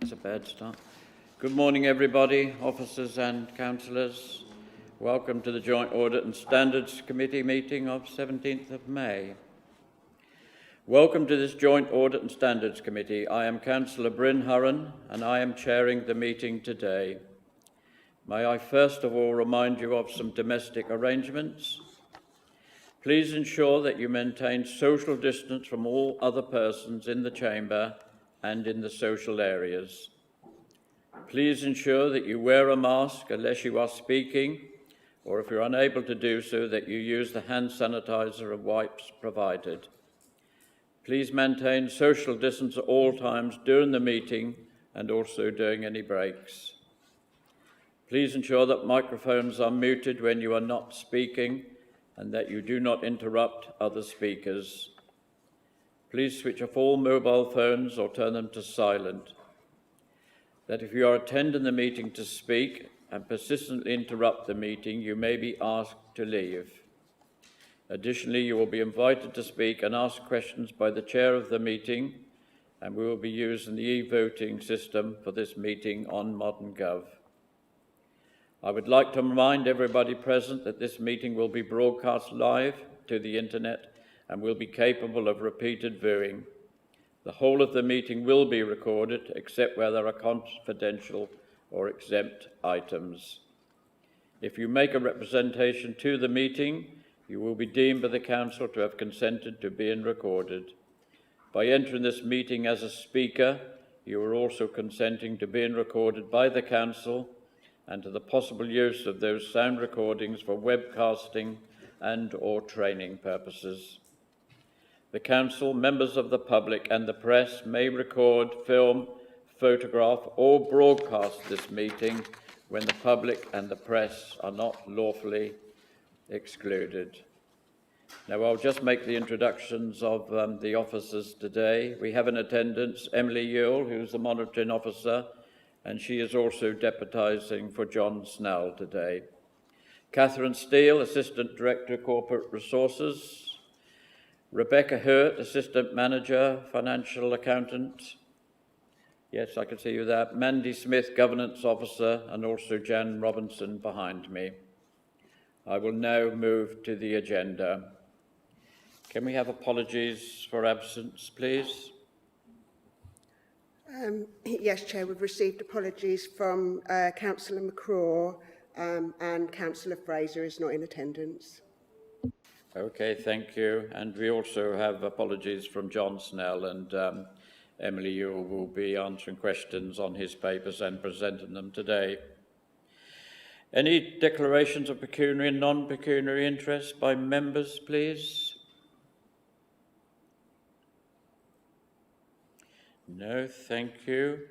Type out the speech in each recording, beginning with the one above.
That's a bad start. Good morning, everybody, officers and councillors. Welcome to the Joint Audit and Standards Committee meeting of 17th of May. Welcome to this Joint Audit and Standards Committee. I am Councillor Bryn Hurren and I am chairing the meeting today. May I first of all remind you of some domestic arrangements. Please ensure that you maintain social distance from all other persons in the chamber and in the social areas. Please ensure that you wear a mask unless you are speaking, or if you're unable to do so, that you use the hand sanitizer and wipes provided. Please maintain social distance at all times during the meeting and also during any breaks. Please ensure that microphones are muted when you are not speaking and that you do not interrupt other speakers. Please switch off all mobile phones or turn them to silent. That if you are attending the meeting to speak and persistently interrupt the meeting, you may be asked to leave. Additionally, you will be invited to speak and ask questions by the chair of the meeting, and we will be using the e-voting system for this meeting on Modern Gov. I would like to remind everybody present that this meeting will be broadcast live to the internet and will be capable of repeated viewing. The whole of the meeting will be recorded, except where there are confidential or exempt items. If you make a representation to the meeting, you will be deemed by the Council to have consented to being recorded. By entering this meeting as a speaker, you are also consenting to being recorded by the Council and to the possible use of those sound recordings for webcasting and/or training purposes. The Council, members of the public and the press may record, film, photograph or broadcast this meeting when the public and the press are not lawfully excluded. Now I'll just make the introductions of the officers today. We have in attendance Emily Ewell, who's the monitoring officer, and she is also deputising for John Snell today. Catherine Steele, Assistant Director of Corporate Resources. Rebecca Hurt, Assistant Manager, Financial Accountant. Yes, I can see you there. Mandy Smith, Governance Officer, and also Jan Robinson behind me. I will now move to the agenda. Can we have apologies for absence, please? Yes, Chair, we've received apologies from Councillor McCraw and Councillor Fraser is not in attendance. Okay, thank you. And we also have apologies from John Snell, and Emily Ewell will be answering questions on his papers and presenting them today. Any declarations of pecuniary and non-pecuniary interest by members, please? No, thank you.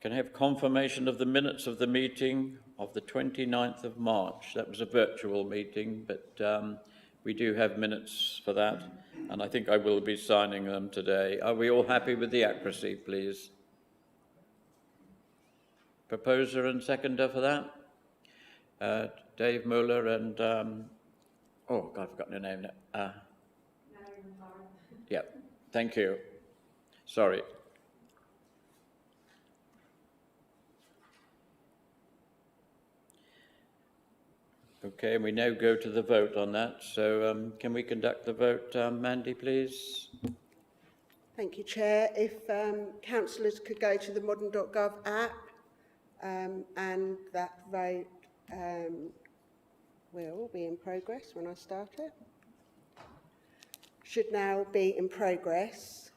Can I have confirmation of the minutes of the meeting of the 29th of March? That was a virtual meeting, but we do have minutes for that, and I think I will be signing them today. Are we all happy with the accuracy, please? Proposer and seconder for that? Dave Muller and, oh, God, I've forgotten your name now. Yeah, thank you. Sorry. Okay, and we now go to the vote on that. So can we conduct the vote, Mandy, please? Thank you, Chair. If councillors could go to the modern.gov app and that vote will be in progress when I start it. Should now be in progress.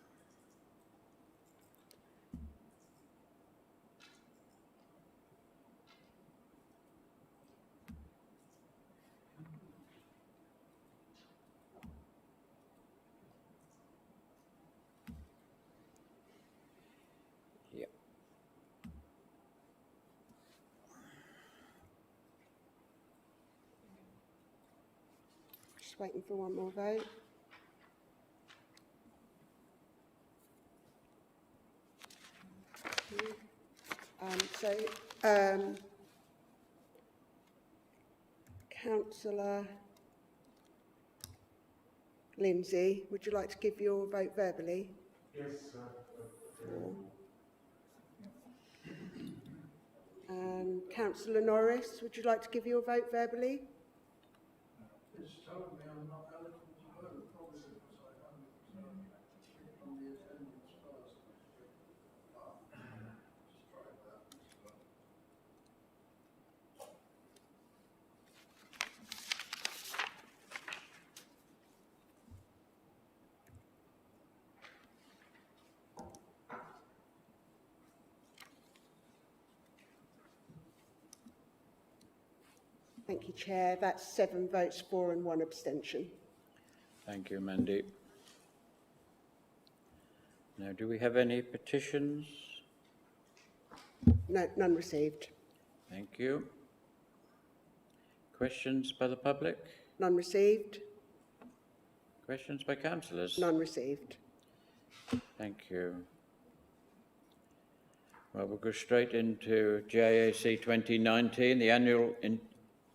Just waiting for one more vote. Councillor Lindsay, would you like to give your vote verbally? Yes, sir. Councillor Norris, would you like to give your vote verbally? It's told me I'm not eligible to vote, probably because I haven't clicked on the attendance first. Just try that. Thank you, Chair. That's 7 votes for and 1 abstention. Thank you, Mandy. Now, do we have any petitions? No, none received. Thank you. Questions by the public? None received. Questions by councillors? None received. Thank you. Well, we'll go straight into JAC 2019, the annual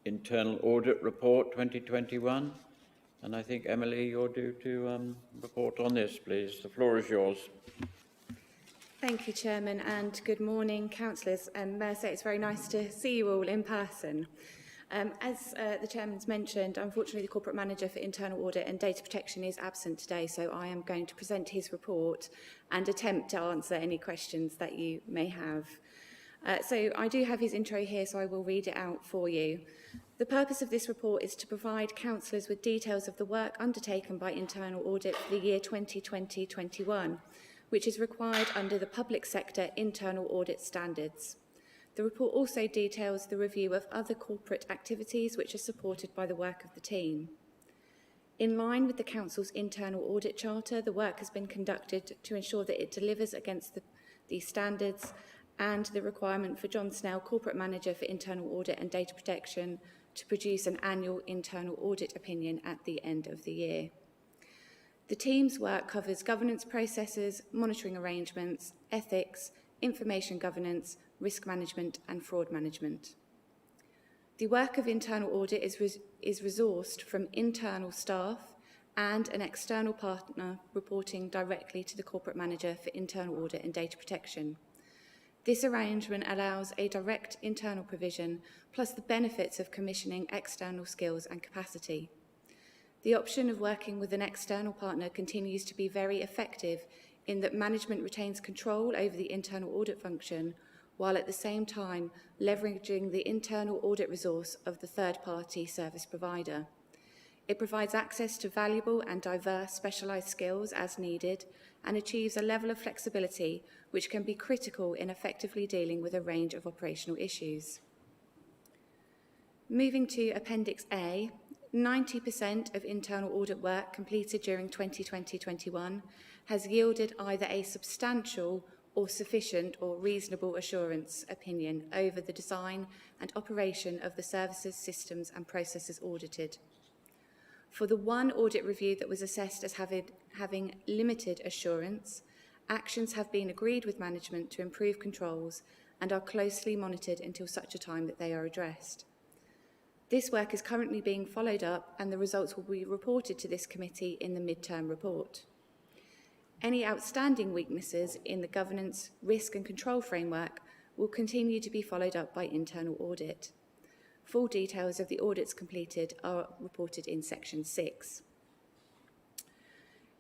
internal audit report 2021. And I think, Emily, you're due to report on this, please. The floor is yours. Thank you, Chairman, and good morning, councillors. May I say it's very nice to see you all in person. As the Chairman's mentioned, unfortunately the Corporate Manager for Internal Audit and Data Protection is absent today, so I am going to present his report and attempt to answer any questions that you may have. So I do have his intro here, so I will read it out for you. The purpose of this report is to provide councillors with details of the work undertaken by Internal Audit for the year 2020-21, which is required under the Public Sector Internal Audit Standards. The report also details the review of other corporate activities which are supported by the work of the team. In line with the Council's Internal Audit Charter, the work has been conducted to ensure that it delivers against these standards and the requirement for John Snell, Corporate Manager for Internal Audit and Data Protection, to produce an annual internal audit opinion at the end of the year. The team's work covers governance processes, monitoring arrangements, ethics, information governance, risk management and fraud management. The work of internal audit is resourced from internal staff and an external partner reporting directly to the Corporate Manager for Internal Audit and Data Protection. This arrangement allows a direct internal provision plus the benefits of commissioning external skills and capacity. The option of working with an external partner continues to be very effective in that management retains control over the internal audit function while at the same time leveraging the internal audit resource of the third-party service provider. It provides access to valuable and diverse specialised skills as needed and achieves a level of flexibility which can be critical in effectively dealing with a range of operational issues. Moving to Appendix A, 90% of internal audit work completed during 2020-21 has yielded either a substantial or sufficient or reasonable assurance opinion over the design and operation of the services, systems and processes audited. For the one audit review that was assessed as having limited assurance, actions have been agreed with management to improve controls and are closely monitored until such a time that they are addressed. This work is currently being followed up and the results will be reported to this committee in the mid-term report. Any outstanding weaknesses in the governance, risk and control framework will continue to be followed up by internal audit. Full details of the audits completed are reported in Section 6.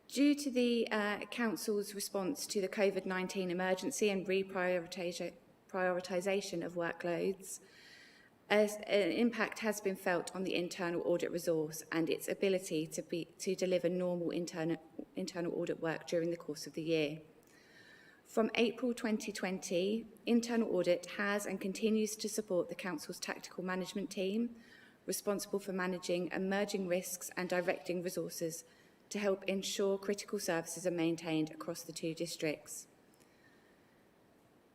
Due to the Council's response to the COVID-19 emergency and reprioritisation of workloads, an impact has been felt on the internal audit resource and its ability to deliver normal internal audit work during the course of the year. From April 2020, internal audit has and continues to support the Council's tactical management team, responsible for managing emerging risks and directing resources to help ensure critical services are maintained across the 2 districts.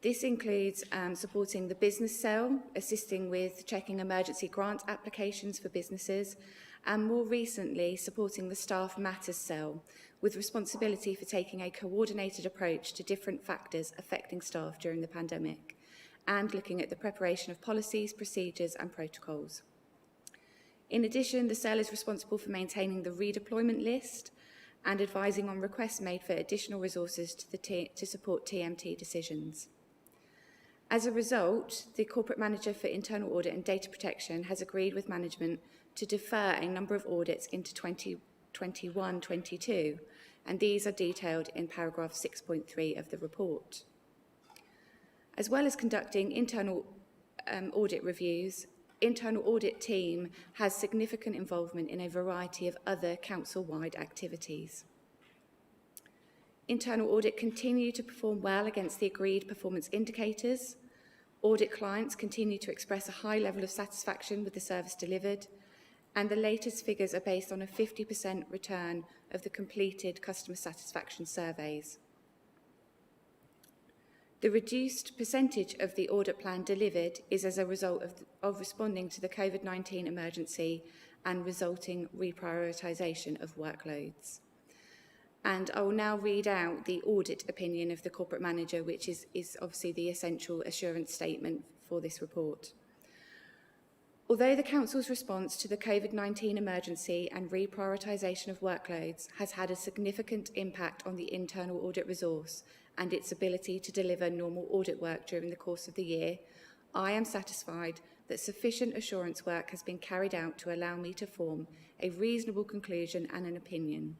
This includes supporting the business cell, assisting with checking emergency grant applications for businesses, and more recently supporting the staff matters cell, with responsibility for taking a coordinated approach to different factors affecting staff during the pandemic, and looking at the preparation of policies, procedures and protocols. In addition, the cell is responsible for maintaining the redeployment list and advising on requests made for additional resources to support TMT decisions. As a result, the Corporate Manager for Internal Audit and Data Protection has agreed with management to defer a number of audits into 2021-22, and these are detailed in paragraph 6.3 of the report. As well as conducting internal audit reviews, internal audit team has significant involvement in a variety of other council-wide activities. Internal audit continue to perform well against the agreed performance indicators. Audit clients continue to express a high level of satisfaction with the service delivered, and the latest figures are based on a 50% return of the completed customer satisfaction surveys. The reduced percentage of the audit plan delivered is as a result of responding to the COVID-19 emergency and resulting reprioritisation of workloads. And I will now read out the audit opinion of the Corporate Manager, which is obviously the essential assurance statement for this report. Although the Council's response to the COVID-19 emergency and reprioritisation of workloads has had a significant impact on the internal audit resource and its ability to deliver normal audit work during the course of the year, I am satisfied that sufficient assurance work has been carried out to allow me to form a reasonable conclusion and an opinion,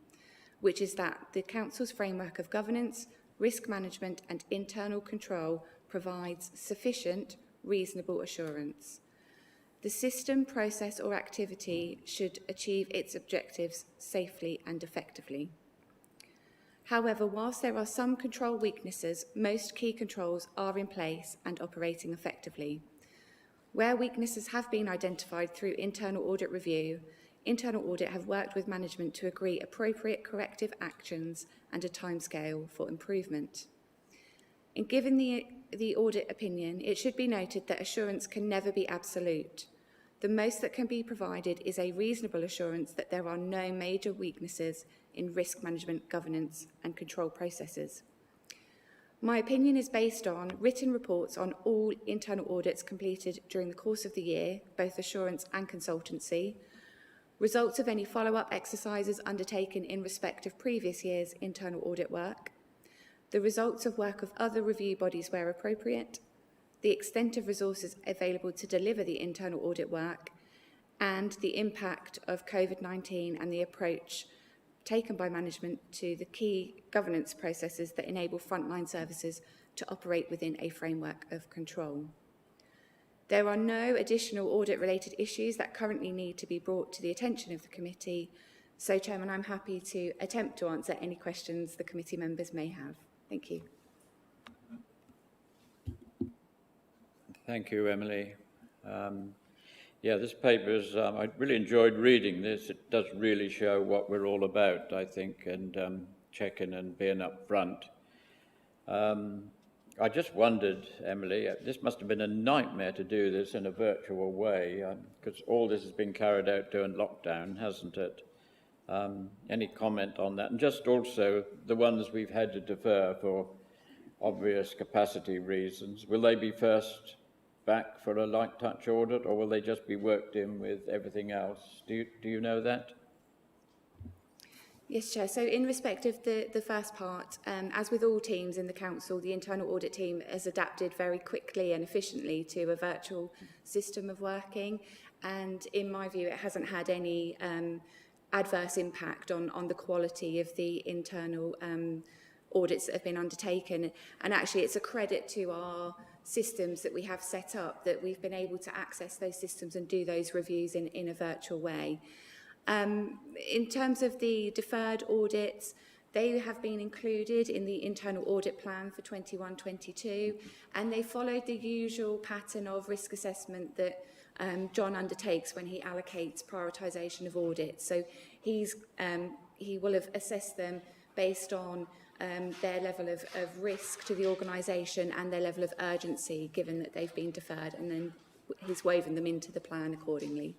which is that the Council's framework of governance, risk management and internal control provides sufficient, reasonable assurance. The system, process or activity should achieve its objectives safely and effectively. However, whilst there are some control weaknesses, most key controls are in place and operating effectively. Where weaknesses have been identified through internal audit review, internal audit have worked with management to agree appropriate corrective actions and a timescale for improvement. In giving the audit opinion, it should be noted that assurance can never be absolute. The most that can be provided is a reasonable assurance that there are no major weaknesses in risk management, governance and control processes. My opinion is based on written reports on all internal audits completed during the course of the year, both assurance and consultancy, results of any follow-up exercises undertaken in respect of previous year's internal audit work, the results of work of other review bodies where appropriate, the extent of resources available to deliver the internal audit work, and the impact of COVID-19 and the approach taken by management to the key governance processes that enable frontline services to operate within a framework of control. There are no additional audit-related issues that currently need to be brought to the attention of the committee, so Chairman, I'm happy to attempt to answer any questions the committee members may have. Thank you. Thank you, Emily. Yeah, this paper is, I really enjoyed reading this. It does really show what we're all about, I think, and checking and being up front. I just wondered, Emily, this must have been a nightmare to do this in a virtual way, because all this has been carried out during lockdown, hasn't it? Any comment on that? And just also the ones we've had to defer for obvious capacity reasons, will they be first back for a light touch audit, or will they just be worked in with everything else? Do you know that? Yes, Chair. So in respect of the first part, as with all teams in the Council, the internal audit team has adapted very quickly and efficiently to a virtual system of working. And in my view, it hasn't had any adverse impact on the quality of the internal audits that have been undertaken. And actually, it's a credit to our systems that we have set up that we've been able to access those systems and do those reviews in a virtual way. In terms of the deferred audits, they have been included in the internal audit plan for 21-22, and they followed the usual pattern of risk assessment that John undertakes when he allocates prioritisation of audits. So he will have assessed them based on their level of risk to the organisation and their level of urgency, given that they've been deferred, and then he's woven them into the plan accordingly.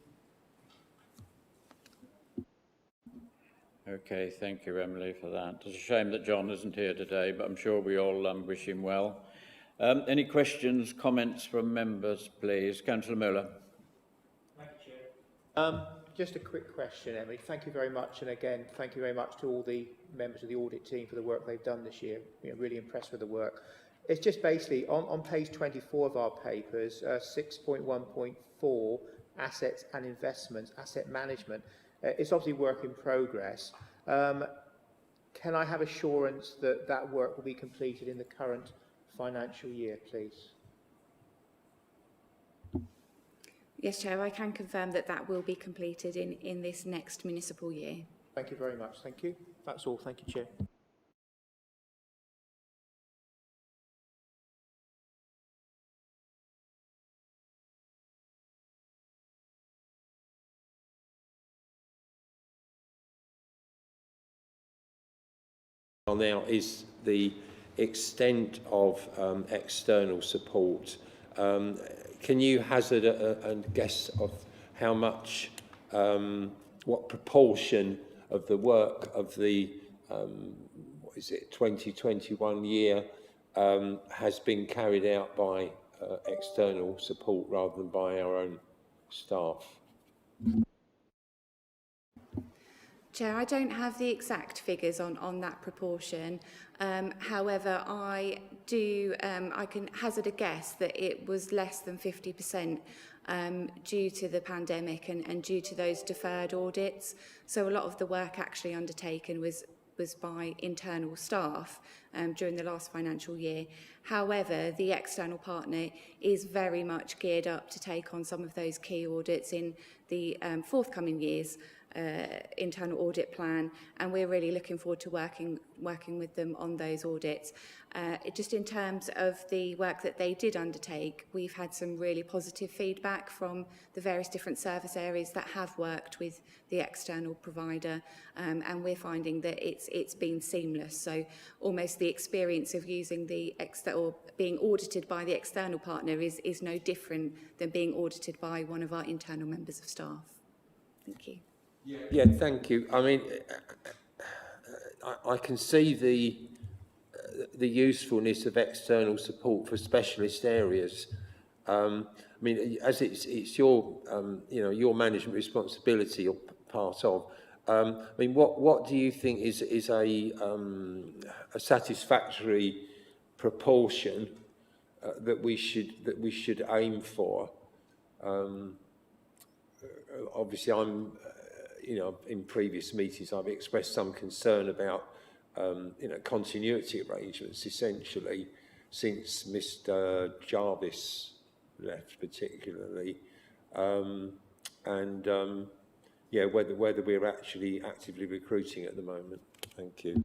Okay, thank you, Emily, for that. It's a shame that John isn't here today, but I'm sure we all wish him well. Any questions, comments from members, please? Councillor Muller. Thank you, Chair. Just a quick question, Emily. Thank you very much, and again, thank you very much to all the members of the audit team for the work they've done this year. Really impressed with the work. It's just basically on page 24 of our papers, 6.1.4, assets and investments, asset management. It's obviously work in progress. Can I have assurance that that work will be completed in the current financial year, please? Yes, Chair, I can confirm that that will be completed in this next municipal year. Thank you very much. Thank you. That's all. Thank you, Chair. Now is the extent of external support. Can you hazard a guess of how much, what proportion of the work of the, 2021 year has been carried out by external support rather than by our own staff? Chair, I don't have the exact figures on that proportion. However, I can hazard a guess that it was less than 50% due to the pandemic and due to those deferred audits. So a lot of the work actually undertaken was by internal staff during the last financial year. However, the external partner is very much geared up to take on some of those key audits in the forthcoming years. Internal audit plan, and we're really looking forward to working with them on those audits. Just in terms of the work that they did undertake, we've had some really positive feedback from the various different service areas that have worked with the external provider, and we're finding that it's been seamless. So almost the experience of using or being audited by the external partner is no different than being audited by one of our internal members of staff. Thank you. Yeah, thank you. I mean, I can see the usefulness of external support for specialist areas. I mean, as it's your your management responsibility or part of. I mean, what do you think is a satisfactory proportion that we should aim for? Obviously, in previous meetings, I've expressed some concern about, continuity arrangements, essentially, since Mr. Jarvis left, particularly, whether we're actually actively recruiting at the moment. Thank you.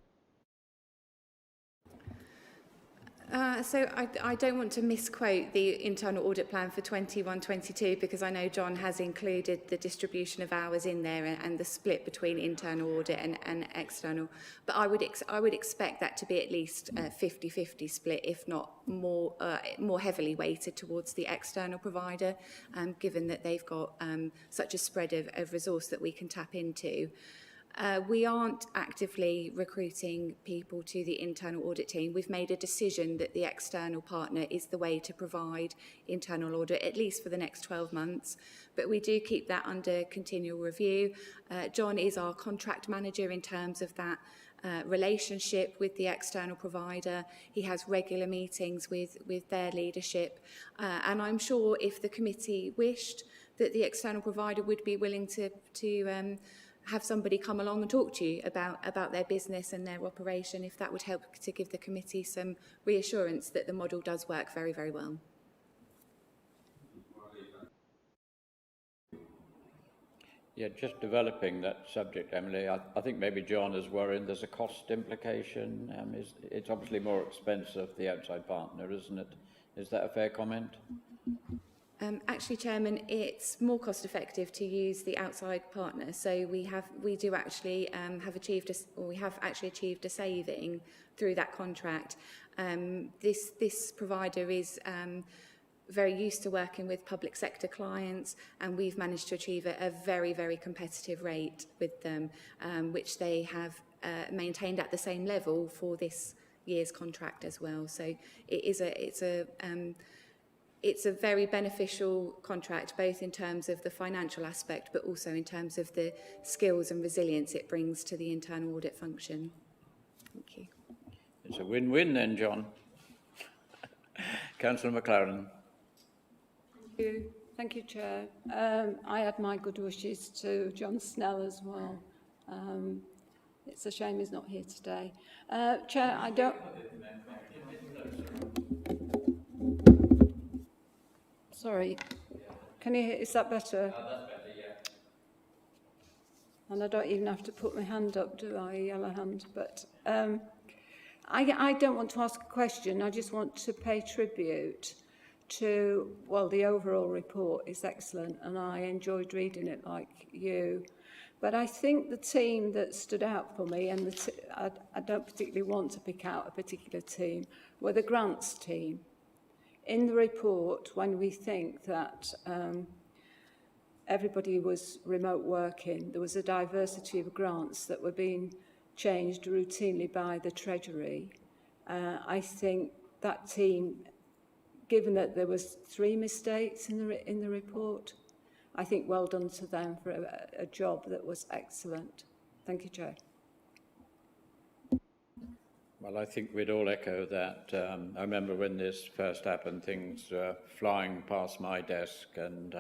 So I don't want to misquote the internal audit plan for 21-22 because I know John has included the distribution of hours in there and the split between internal audit and external. But I would expect that to be at least a 50-50 split, if not more heavily weighted towards the external provider, given that they've got such a spread of resource that we can tap into. We aren't actively recruiting people to the internal audit team. We've made a decision that the external partner is the way to provide internal audit, at least for the next 12 months. But we do keep that under continual review. John is our contract manager in terms of that relationship with the external provider. He has regular meetings with their leadership. And I'm sure if the committee wished that the external provider would be willing to have somebody come along and talk to you about their business and their operation, if that would help to give the committee some reassurance that the model does work very, very well. Yeah, just developing that subject, Emily, I think maybe John is worried there's a cost implication. It's obviously more expensive, the outside partner, isn't it? Is that a fair comment? Actually, Chairman, it's more cost effective to use the outside partner. So we have actually achieved a saving through that contract. This provider is very used to working with public sector clients, and we've managed to achieve a very, very competitive rate with them, which they have maintained at the same level for this year's contract as well. So it's a very beneficial contract, both in terms of the financial aspect, but also in terms of the skills and resilience it brings to the internal audit function. Thank you. It's a win-win then, John. Councillor McLaren. Thank you, Chair. I add my good wishes to John Snell as well. It's a shame he's not here today. Chair, I don't... Sorry. Can you hear? Is that better? Oh, that's better, yeah. And I don't even have to put my hand up, do I, yellow hand? But I don't want to ask a question. I just want to pay tribute to, well, the overall report is excellent and I enjoyed reading it like you. But I think the team that stood out for me, and I don't particularly want to pick out a particular team, were the grants team. In the report, when we think that everybody was remote working, there was a diversity of grants that were being changed routinely by the Treasury. I think that team, given that there was 3 mistakes in the report, I think well done to them for a job that was excellent. Thank you, Chair. Well, I think we'd all echo that. I remember when this first happened, things were flying past my desk, and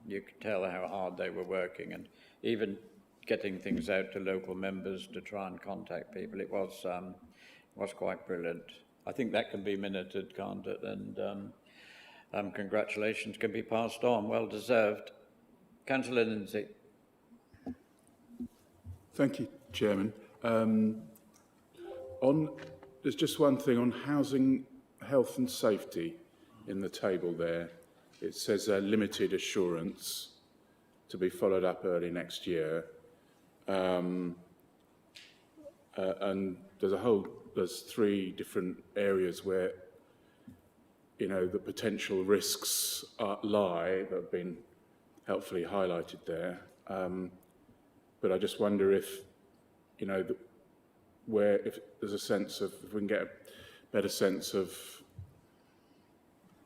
you could tell how hard they were working, and even getting things out to local members to try and contact people. It was quite brilliant. I think that can be minuted, can't it? And congratulations can be passed on. Well deserved. Councillor Lindsay. Thank you, Chairman. There's just one thing on housing, health and safety in the table there. It says limited assurance to be followed up early next year. And there's 3 different areas where, you know, the potential risks lie that have been helpfully highlighted there. But I just wonder if, you know, if there's a sense of, if we can get a better sense of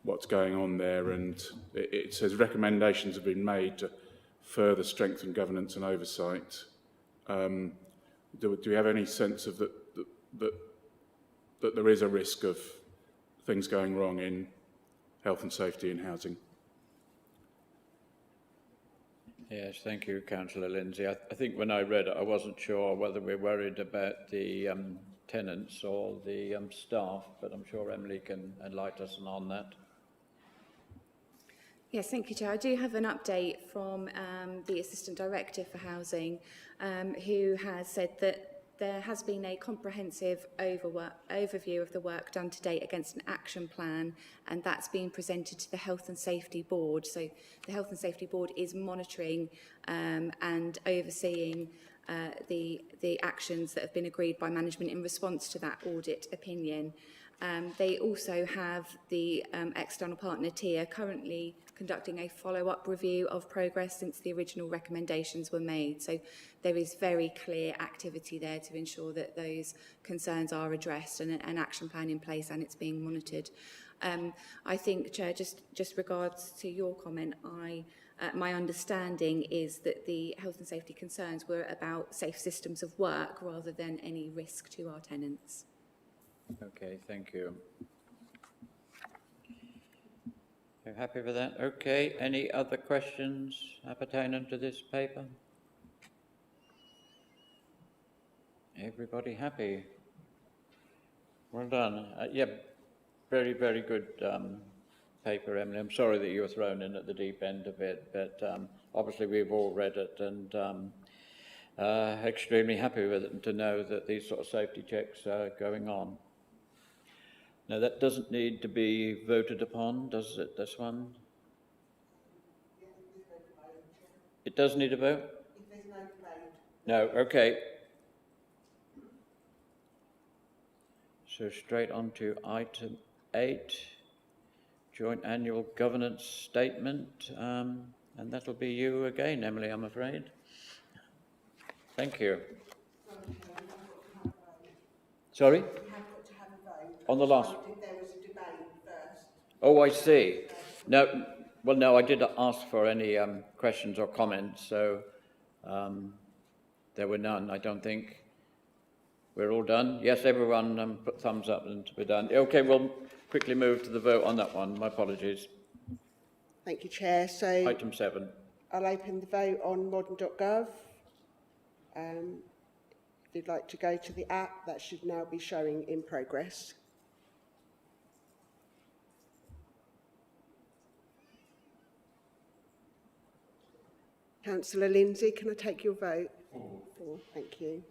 what's going on there. And it says recommendations have been made to further strengthen governance and oversight. Do we have any sense of that there is a risk of things going wrong in health and safety and housing? Yes, thank you, Councillor Lindsay. I think when I read it, I wasn't sure whether we're worried about the tenants or the staff, but I'm sure Emily can enlighten us on that. Yes, thank you, Chair. I do have an update from the Assistant Director for Housing, who has said that there has been a comprehensive overview of the work done to date against an action plan, and that's been presented to the Health and Safety Board. So the Health and Safety Board is monitoring and overseeing the actions that have been agreed by management in response to that audit opinion. They also have the external partner Cllr currently conducting a follow-up review of progress since the original recommendations were made. So there is very clear activity there to ensure that those concerns are addressed and an action plan in place, and it's being monitored. I think, Chair, just regards to your comment, my understanding is that the health and safety concerns were about safe systems of work rather than any risk to our tenants. Okay, thank you. You're happy with that? Okay, any other questions pertaining to this paper? Everybody happy? Well done. Yeah, very, very good paper, Emily. I'm sorry that you were thrown in at the deep end of it, but obviously we've all read it and extremely happy with it, and to know that these sort of safety checks are going on. Now, that doesn't need to be voted upon, does it, this one? It does need a vote? No, okay. So straight on to item 8, Joint Annual Governance Statement, and that'll be you again, Emily, I'm afraid. Thank you. Sorry? On the last. There was a debate first. Oh, I see. No, well, no, I did ask for any questions or comments, so there were none, I don't think. We're all done? Yes, everyone put thumbs up and we're done. Okay, we'll quickly move to the vote on that one. My apologies. Thank you, Chair. So Item 7. I'll open the vote on modern.gov. If you'd like to go to the app, that should now be showing in progress. Councillor Lindsay, can I take your vote? 4. Thank you.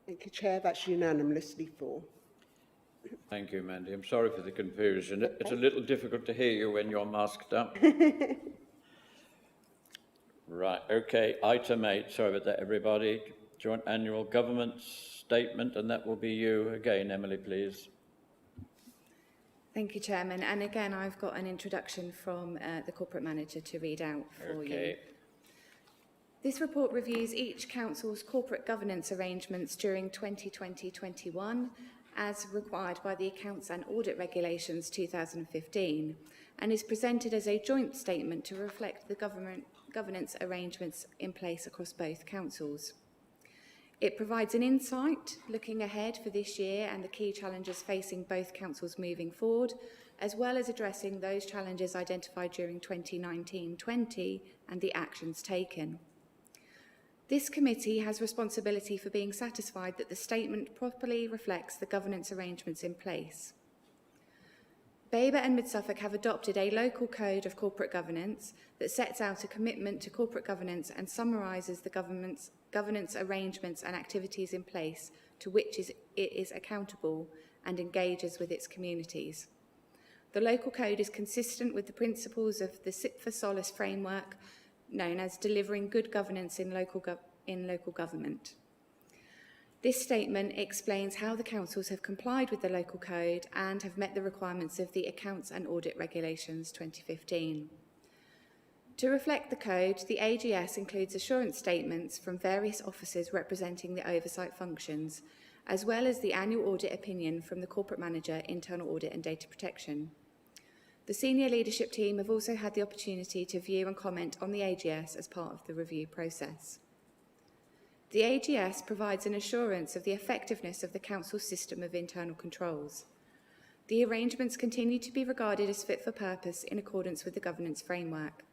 Thank you, Chair. That's unanimously 4. Thank you, Mandy. I'm sorry for the confusion. It's a little difficult to hear you when you're masked up. Right, okay. Item 8. Sorry about that, everybody. Joint Annual Government Statement, and that will be you again, Emily, please. Thank you, Chairman. And again, I've got an introduction from the Corporate Manager to read out for you. This report reviews each council's corporate governance arrangements during 2020-21 as required by the Accounts and Audit Regulations 2015 and is presented as a joint statement to reflect the governance arrangements in place across both councils. It provides an insight looking ahead for this year and the key challenges facing both councils moving forward, as well as addressing those challenges identified during 2019-20 and the actions taken. This committee has responsibility for being satisfied that the statement properly reflects the governance arrangements in place. Baber and Mid-Suffolk have adopted a local code of corporate governance that sets out a commitment to corporate governance and summarises the governance arrangements and activities in place to which it is accountable and engages with its communities. The local code is consistent with the principles of the Sit for Solace framework, known as delivering good governance in local government. This statement explains how the councils have complied with the local code and have met the requirements of the Accounts and Audit Regulations 2015. To reflect the code, the AGS includes assurance statements from various officers representing the oversight functions, as well as the annual audit opinion from the Corporate Manager, Internal Audit and Data Protection. The senior leadership team have also had the opportunity to view and comment on the AGS as part of the review process. The AGS provides an assurance of the effectiveness of the Council's system of internal controls. The arrangements continue to be regarded as fit for purpose in accordance with the governance framework.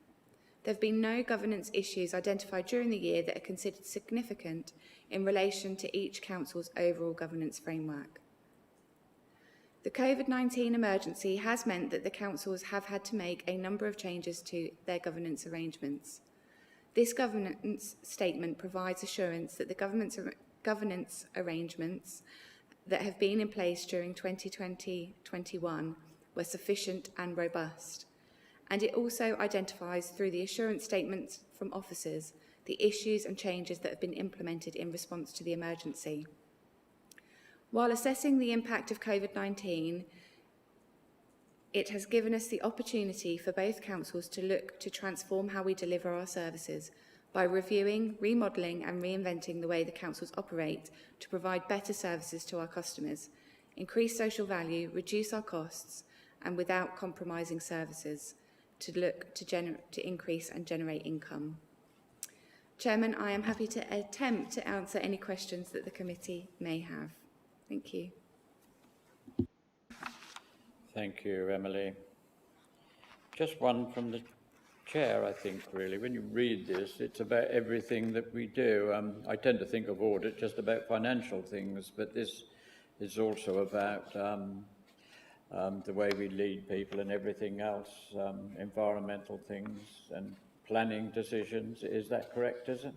There have been no governance issues identified during the year that are considered significant in relation to each Council's overall governance framework. The COVID-19 emergency has meant that the councils have had to make a number of changes to their governance arrangements. This governance statement provides assurance that the governance arrangements that have been in place during 2020-21 were sufficient and robust. And it also identifies through the assurance statements from officers the issues and changes that have been implemented in response to the emergency. While assessing the impact of COVID-19, it has given us the opportunity for both councils to look to transform how we deliver our services by reviewing, remodelling and reinventing the way the councils operate to provide better services to our customers, increase social value, reduce our costs and without compromising services to look to increase and generate income. Chairman, I am happy to attempt to answer any questions that the committee may have. Thank you. Thank you, Emily. Just one from the chair, I think, really. When you read this, it's about everything that we do. I tend to think of audit just about financial things, but this is also about the way we lead people and everything else, environmental things and planning decisions. Is that correct, is it?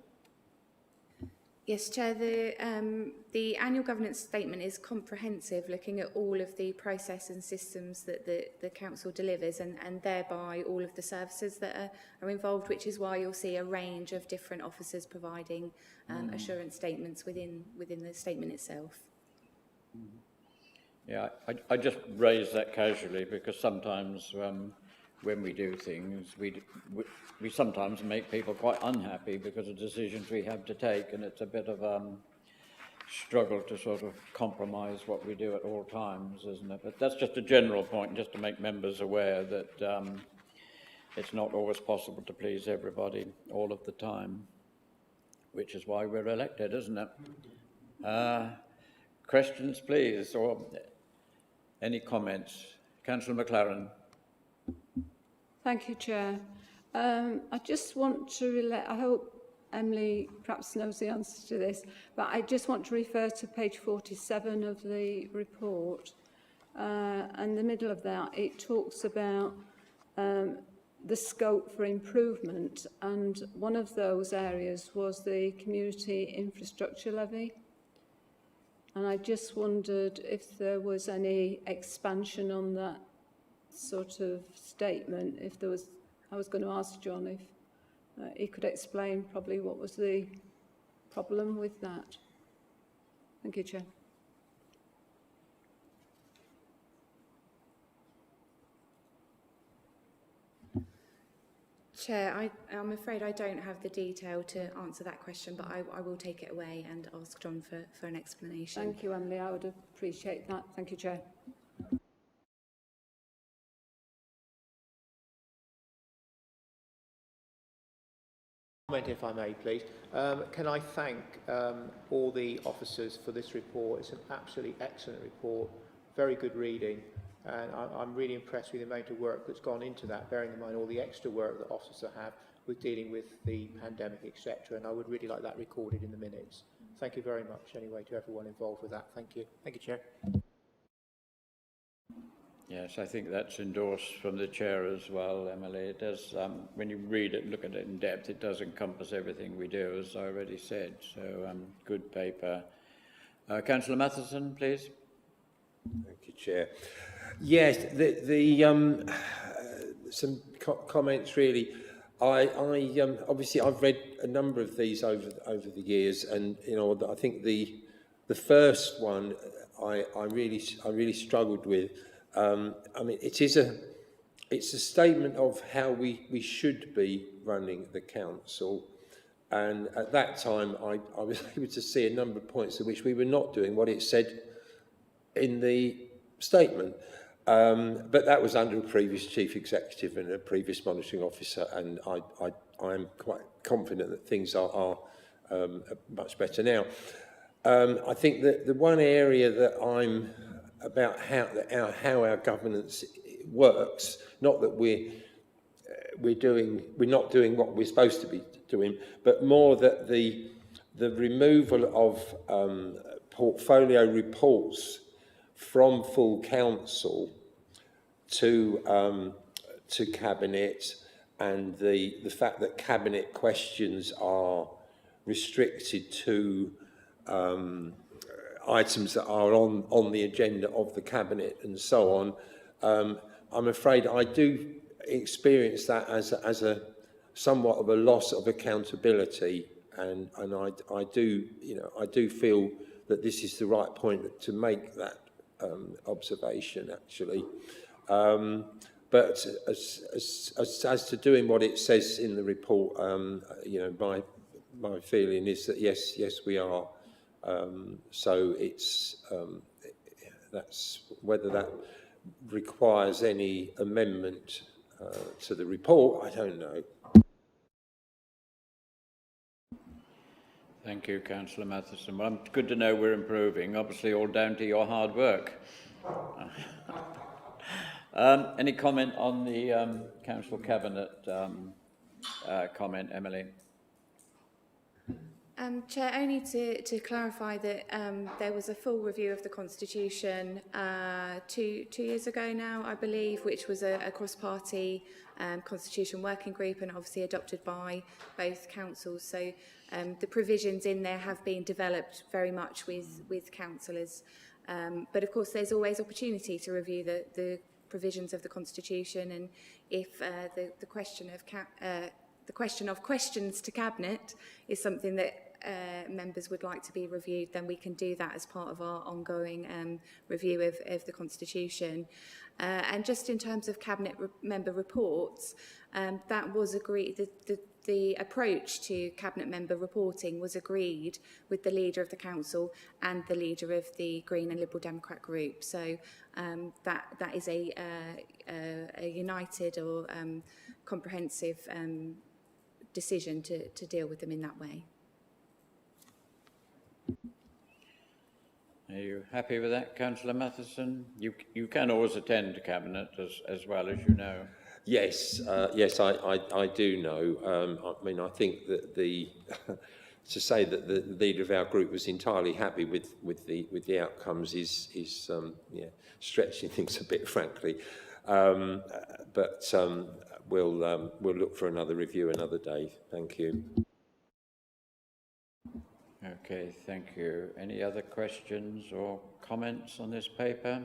Yes, Chair, the annual governance statement is comprehensive, looking at all of the process and systems that the council delivers and thereby all of the services that are involved, which is why you'll see a range of different officers providing assurance statements within the statement itself. Yeah, I just raise that casually because sometimes when we do things, we sometimes make people quite unhappy because of decisions we have to take, and it's a bit of struggle to sort of compromise what we do at all times, isn't it? But that's just a general point, just to make members aware that it's not always possible to please everybody all of the time, which is why we're elected, isn't it? Questions, please, or any comments? Councillor McLaren. Thank you, Chair. I just want to relate, I hope Emily perhaps knows the answer to this, but I just want to refer to page 47 of the report. And the middle of that, it talks about the scope for improvement, and one of those areas was the community infrastructure levy. And I just wondered if there was any expansion on that sort of statement. If there was, I was going to ask John if he could explain probably what was the problem with that. Thank you, Chair. Chair, I'm afraid I don't have the detail to answer that question, but I will take it away and ask John for an explanation. Thank you, Emily. I would appreciate that. Thank you, Chair. Comment, if I may, please. Can I thank all the officers for this report? It's an absolutely excellent report, very good reading, and I'm really impressed with the amount of work that's gone into that, bearing in mind all the extra work that officers have with dealing with the pandemic, etc. And I would really like that recorded in the minutes. Thank you very much, anyway, to everyone involved with that. Thank you. Thank you, Chair. Yes, I think that's endorsed from the chair as well, Emily. It does, when you read it, look at it in depth, it does encompass everything we do, as I already said. So, good paper. Councillor Matthissen, please. Thank you, Chair. Yes, some comments really. Obviously I've read a number of these over the years, and you know I think the first one I really struggled with. I mean, it's a statement of how we should be running the council, and at that time I was able to see a number of points in which we were not doing what it said in the statement. But that was under a previous chief executive and a previous monitoring officer, and I'm quite confident that things are much better now. I think that the one area that I'm about how our governance works, not that we're not doing what we're supposed to be doing, but more that the removal of portfolio reports from full council to cabinet, and the fact that cabinet questions are restricted to items that are on the agenda of the cabinet and so on. I'm afraid I do experience that as a somewhat of a loss of accountability, and I do feel that this is the right point to make that observation, actually. But as to doing what it says in the report, my feeling is that yes we are. So it's that's whether that requires any amendment to the report, I don't know. Thank you, Councillor Matthissen. Well, it's good to know we're improving, obviously all down to your hard work. Any comment on the Council Cabinet comment, Emily? Chair, only to clarify that there was a full review of the Constitution 2 years ago now, I believe, which was a cross-party Constitution working group and obviously adopted by both councils. So the provisions in there have been developed very much with councillors. But of course, there's always opportunity to review the provisions of the Constitution, and if the question of questions to Cabinet is something that members would like to be reviewed, then we can do that as part of our ongoing review of the Constitution. And just in terms of Cabinet member reports, that was agreed, the approach to Cabinet member reporting was agreed with the Leader of the Council and the Leader of the Green and Liberal Democrat group. So that is a united or comprehensive decision to deal with them in that way. Are you happy with that, Councillor Matthissen? You can always attend Cabinet as well, as you know. Yes, yes, I do know. I mean, I think that to say that the leader of our group was entirely happy with the outcomes is yeah, stretching things a bit, frankly. But we'll look for another review another day. Thank you. Okay, thank you. Any other questions or comments on this paper?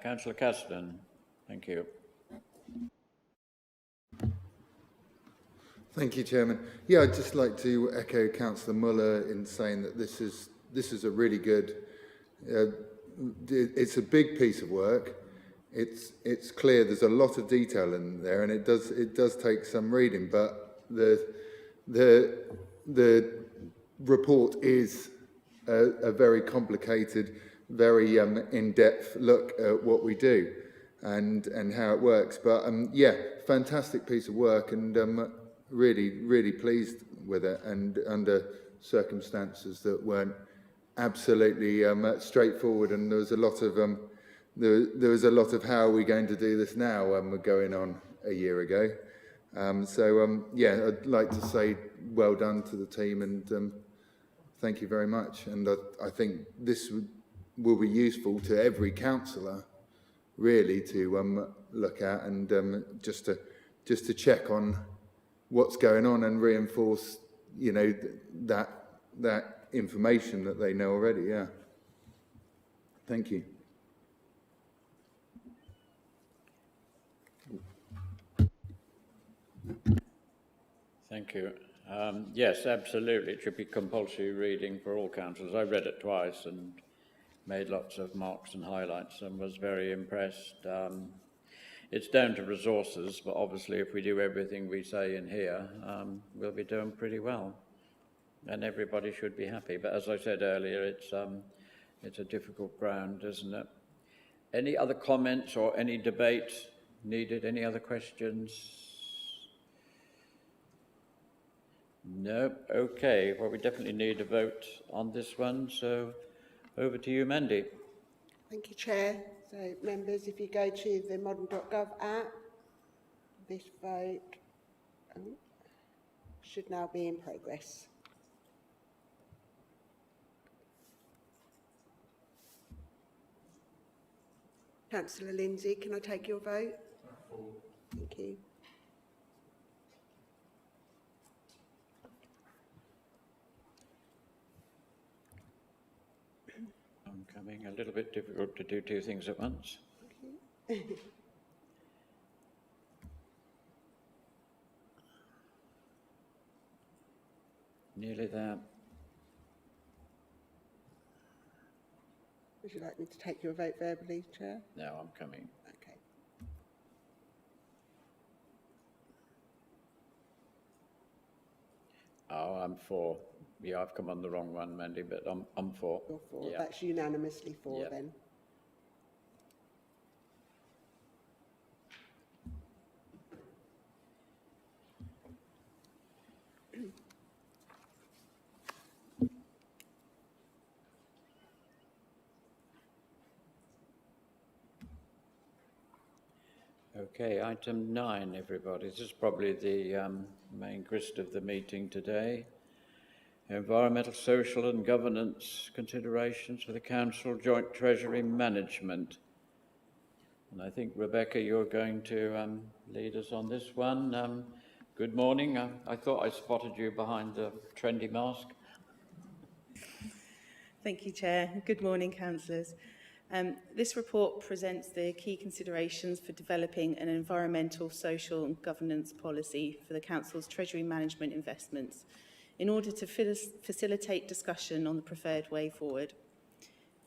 Councillor Caston, thank you. Thank you, Chairman. Yeah, I'd just like to echo Councillor Muller in saying that this is a really good. It's a big piece of work. It's clear there's a lot of detail in there, and it does take some reading. But the report is a very complicated, very in-depth look at what we do and how it works. But yeah, fantastic piece of work, and really pleased with it, and under circumstances that weren't absolutely straightforward, and there was a lot of there was a lot of how are we going to do this now we're going on a year ago. Yeah, I'd like to say well done to the team, and thank you very much. And I think this will be useful to every councillor, really, to look at, and just to check on what's going on and reinforce, you know, that information that they know already. Yeah. Thank you. Thank you. Yes, absolutely. It should be compulsory reading for all councillors. I read it twice and made lots of marks and highlights and was very impressed. It's down to resources, but obviously if we do everything we say in here, we'll be doing pretty well. And everybody should be happy. But as I said earlier, it's a difficult ground, isn't it? Any other comments or any debate needed? Any other questions? No? Okay. Well, we definitely need a vote on this one. So over to you, Mandy. Thank you, Chair. So, members, if you go to the modern.gov app, this vote should now be in progress. Councillor Lindsay, can I take your vote? Thank you. Becoming a little bit difficult to do two things at once. Nearly there. Would you like me to take your vote verbally, Chair? No, I'm coming. Okay. Oh, I'm for. Yeah, I've come on the wrong one, Mandy, but I'm for. You're for. Yeah. That's unanimously for, Yeah. then. Okay, item 9, everybody. This is probably the main grist of the meeting today. Environmental, social and governance considerations for the Council Joint Treasury Management. And I think, Rebecca, you're going to lead us on this one. Good morning. I thought I spotted you behind the trendy mask. Thank you, Chair. Good morning, councillors. This report presents the key considerations for developing an environmental, social and governance policy for the Council's Treasury management investments in order to facilitate discussion on the preferred way forward.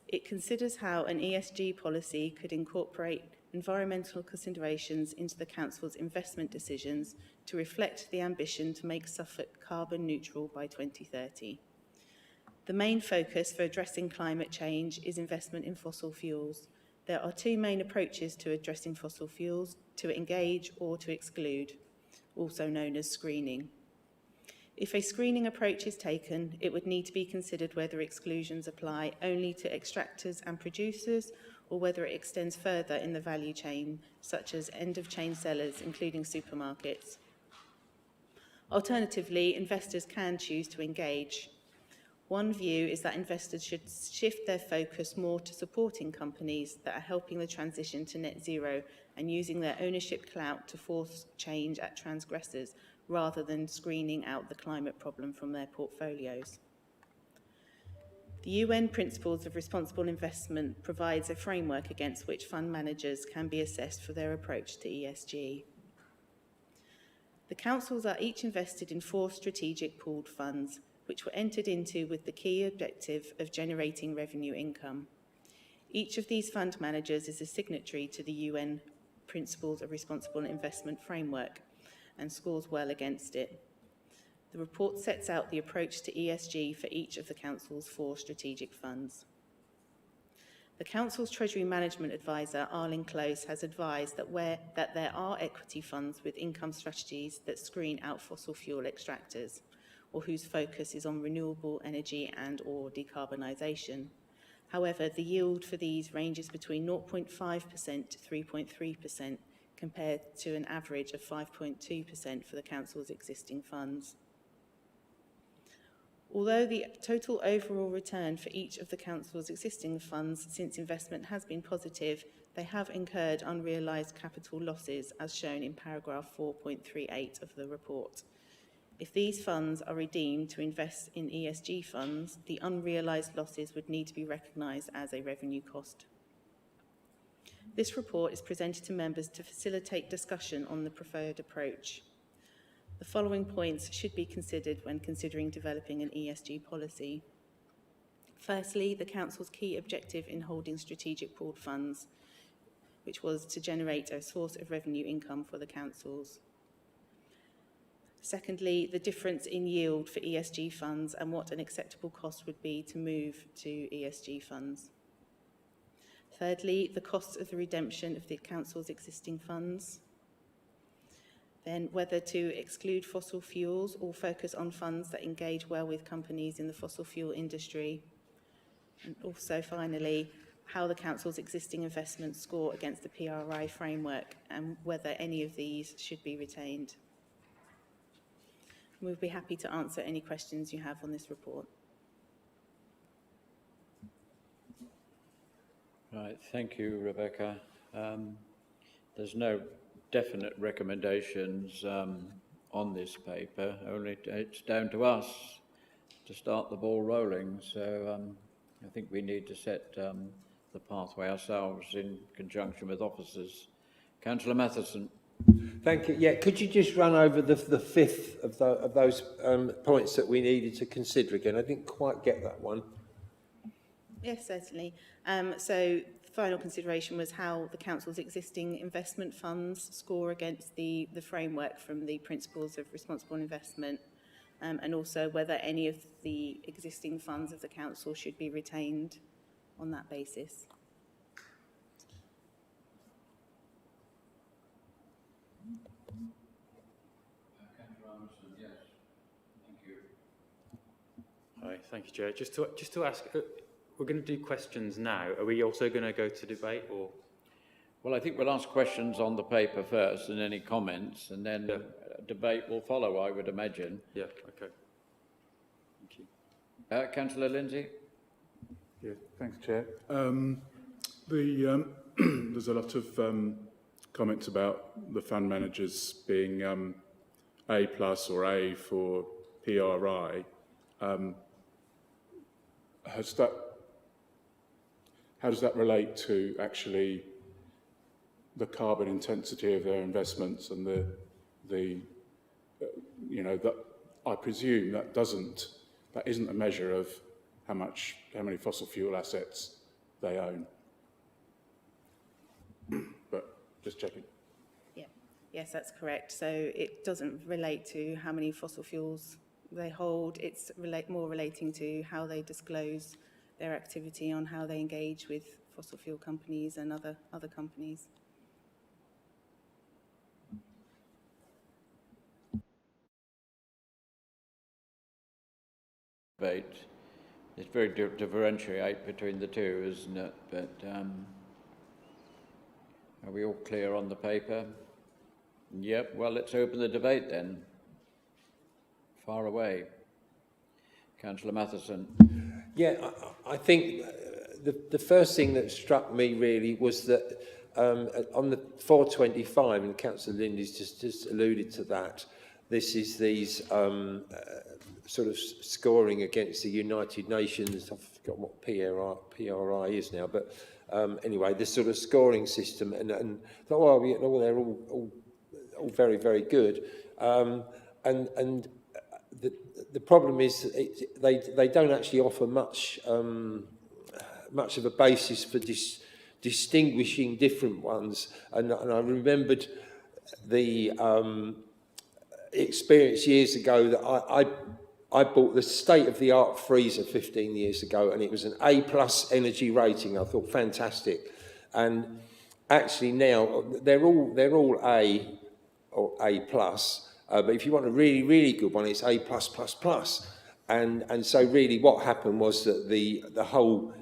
It considers how an ESG policy could incorporate environmental considerations into the Council's investment decisions to reflect the ambition to make Suffolk carbon neutral by 2030. The main focus for addressing climate change is investment in fossil fuels. There are two main approaches to addressing fossil fuels: to engage or to exclude, also known as screening. If a screening approach is taken, it would need to be considered whether exclusions apply only to extractors and producers, or whether it extends further in the value chain, such as end-of-chain sellers, including supermarkets. Alternatively, investors can choose to engage. One view is that investors should shift their focus more to supporting companies that are helping the transition to net zero and using their ownership clout to force change at transgressors, rather than screening out the climate problem from their portfolios. The UN Principles of Responsible Investment provides a framework against which fund managers can be assessed for their approach to ESG. The councils are each invested in 4 strategic pooled funds, which were entered into with the key objective of generating revenue income. Each of these fund managers is a signatory to the UN Principles of Responsible Investment framework and scores well against it. The report sets out the approach to ESG for each of the Council's 4 strategic funds. The Council's Treasury Management Advisor, Arlene Close, has advised that there are equity funds with income strategies that screen out fossil fuel extractors, or whose focus is on renewable energy and or decarbonisation. However, the yield for these ranges between 0.5% to 3.3%, compared to an average of 5.2% for the Council's existing funds. Although the total overall return for each of the Council's existing funds since investment has been positive, they have incurred unrealised capital losses, as shown in paragraph 4.38 of the report. If these funds are redeemed to invest in ESG funds, the unrealised losses would need to be recognised as a revenue cost. This report is presented to members to facilitate discussion on the preferred approach. The following points should be considered when considering developing an ESG policy. Firstly, the Council's key objective in holding strategic pooled funds, which was to generate a source of revenue income for the councils. Secondly, the difference in yield for ESG funds and what an acceptable cost would be to move to ESG funds. Thirdly, the cost of the redemption of the Council's existing funds. Then whether to exclude fossil fuels or focus on funds that engage well with companies in the fossil fuel industry. And also finally, how the Council's existing investments score against the PRI framework and whether any of these should be retained. We'll be happy to answer any questions you have on this report. Right, thank you, Rebecca. There's no definite recommendations on this paper, only it's down to us to start the ball rolling. So I think we need to set the pathway ourselves in conjunction with officers. Councillor Matthissen. Thank you. Yeah, could you just run over the fifth of those points that we needed to consider again? I didn't quite get that one. Yes, certainly. So the final consideration was how the Council's existing investment funds score against the framework from the Principles of Responsible Investment, and also whether any of the existing funds of the Council should be retained on that basis. Hi, thank you, Chair. Just to ask, we're going to do questions now. Are we also going to go to debate, or? Well, I think we'll ask questions on the paper first and any comments, and then debate will follow, I would imagine. Yeah, okay. Thank you. Councillor Lindsay? Yeah, thanks, Chair. There's a lot of comments about the fund managers being A+ or A for how does that relate to actually the carbon intensity of their investments and that I presume that isn't a measure of how many fossil fuel assets they own. But just checking. Yeah, yes, that's correct. So it doesn't relate to how many fossil fuels they hold. It's more relating to how they disclose their activity, on how they engage with fossil fuel companies and other companies. Debate. It's very differentiate between the two, isn't it? But are we all clear on the paper? Yep, well, let's open the debate then. Far away. Councillor Matthissen. Yeah, I think the first thing that struck me really was that on the 425, and Councillor Lindsay just alluded to that, this is these sort of scoring against the United Nations. I've forgotten what PRI is now, but anyway, this sort of scoring system, and thought, well, they're all very, very good, and the problem is they don't actually offer much of a basis for distinguishing different ones, and I remembered the experience years ago that I bought the state-of-the-art freezer 15 years ago, and it was an A+ energy rating. I thought fantastic, and actually now they're all A or A+, but if you want a really, really good one, it's A+++. And so really what happened was that the whole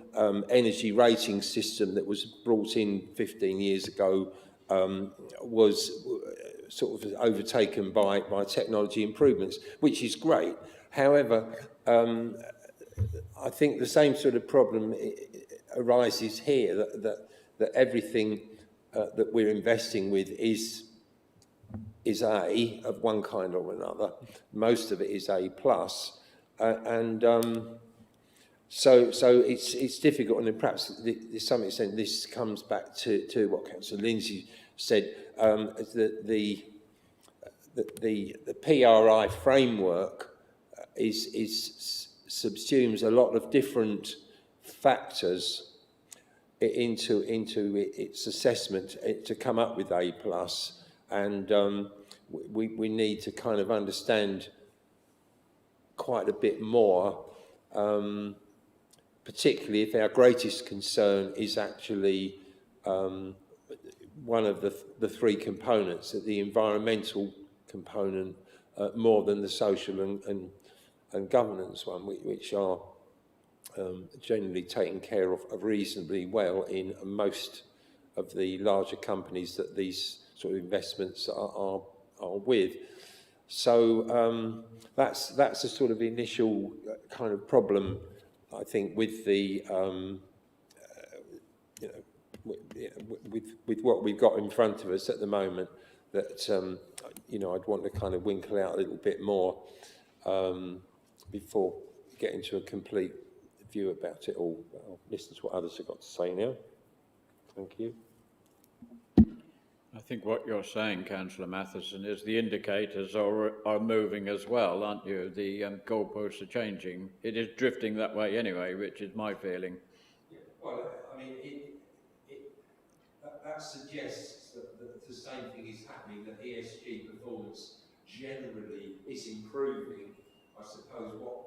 energy rating system that was brought in 15 years ago was sort of overtaken by technology improvements, which is great. However, I think the same sort of problem arises here, that everything that we're investing with is A of one kind or another. Most of it is A+, and so it's difficult. And perhaps to some extent this comes back to what Councillor Lindsay said. The PRI framework subsumes a lot of different factors into its assessment to come up with A+, and we need to kind of understand quite a bit more, particularly if our greatest concern is actually one of the three components, the environmental component, more than the social and governance one, which are generally taken care of reasonably well in most of the larger companies that these sort of investments are with. So that's a sort of initial kind of problem, I think, with the with what we've got in front of us at the moment, that I'd want to kind of winkle out a little bit more before getting to a complete view about it all. I'll listen to what others have got to say now. Thank you. I think what you're saying, Councillor Matthissen, is the indicators are moving as well, aren't you? The goalposts are changing. It is drifting that way anyway, which is my feeling. Yeah, well, I mean, that suggests that the same thing is happening, that ESG performance generally is improving. I suppose what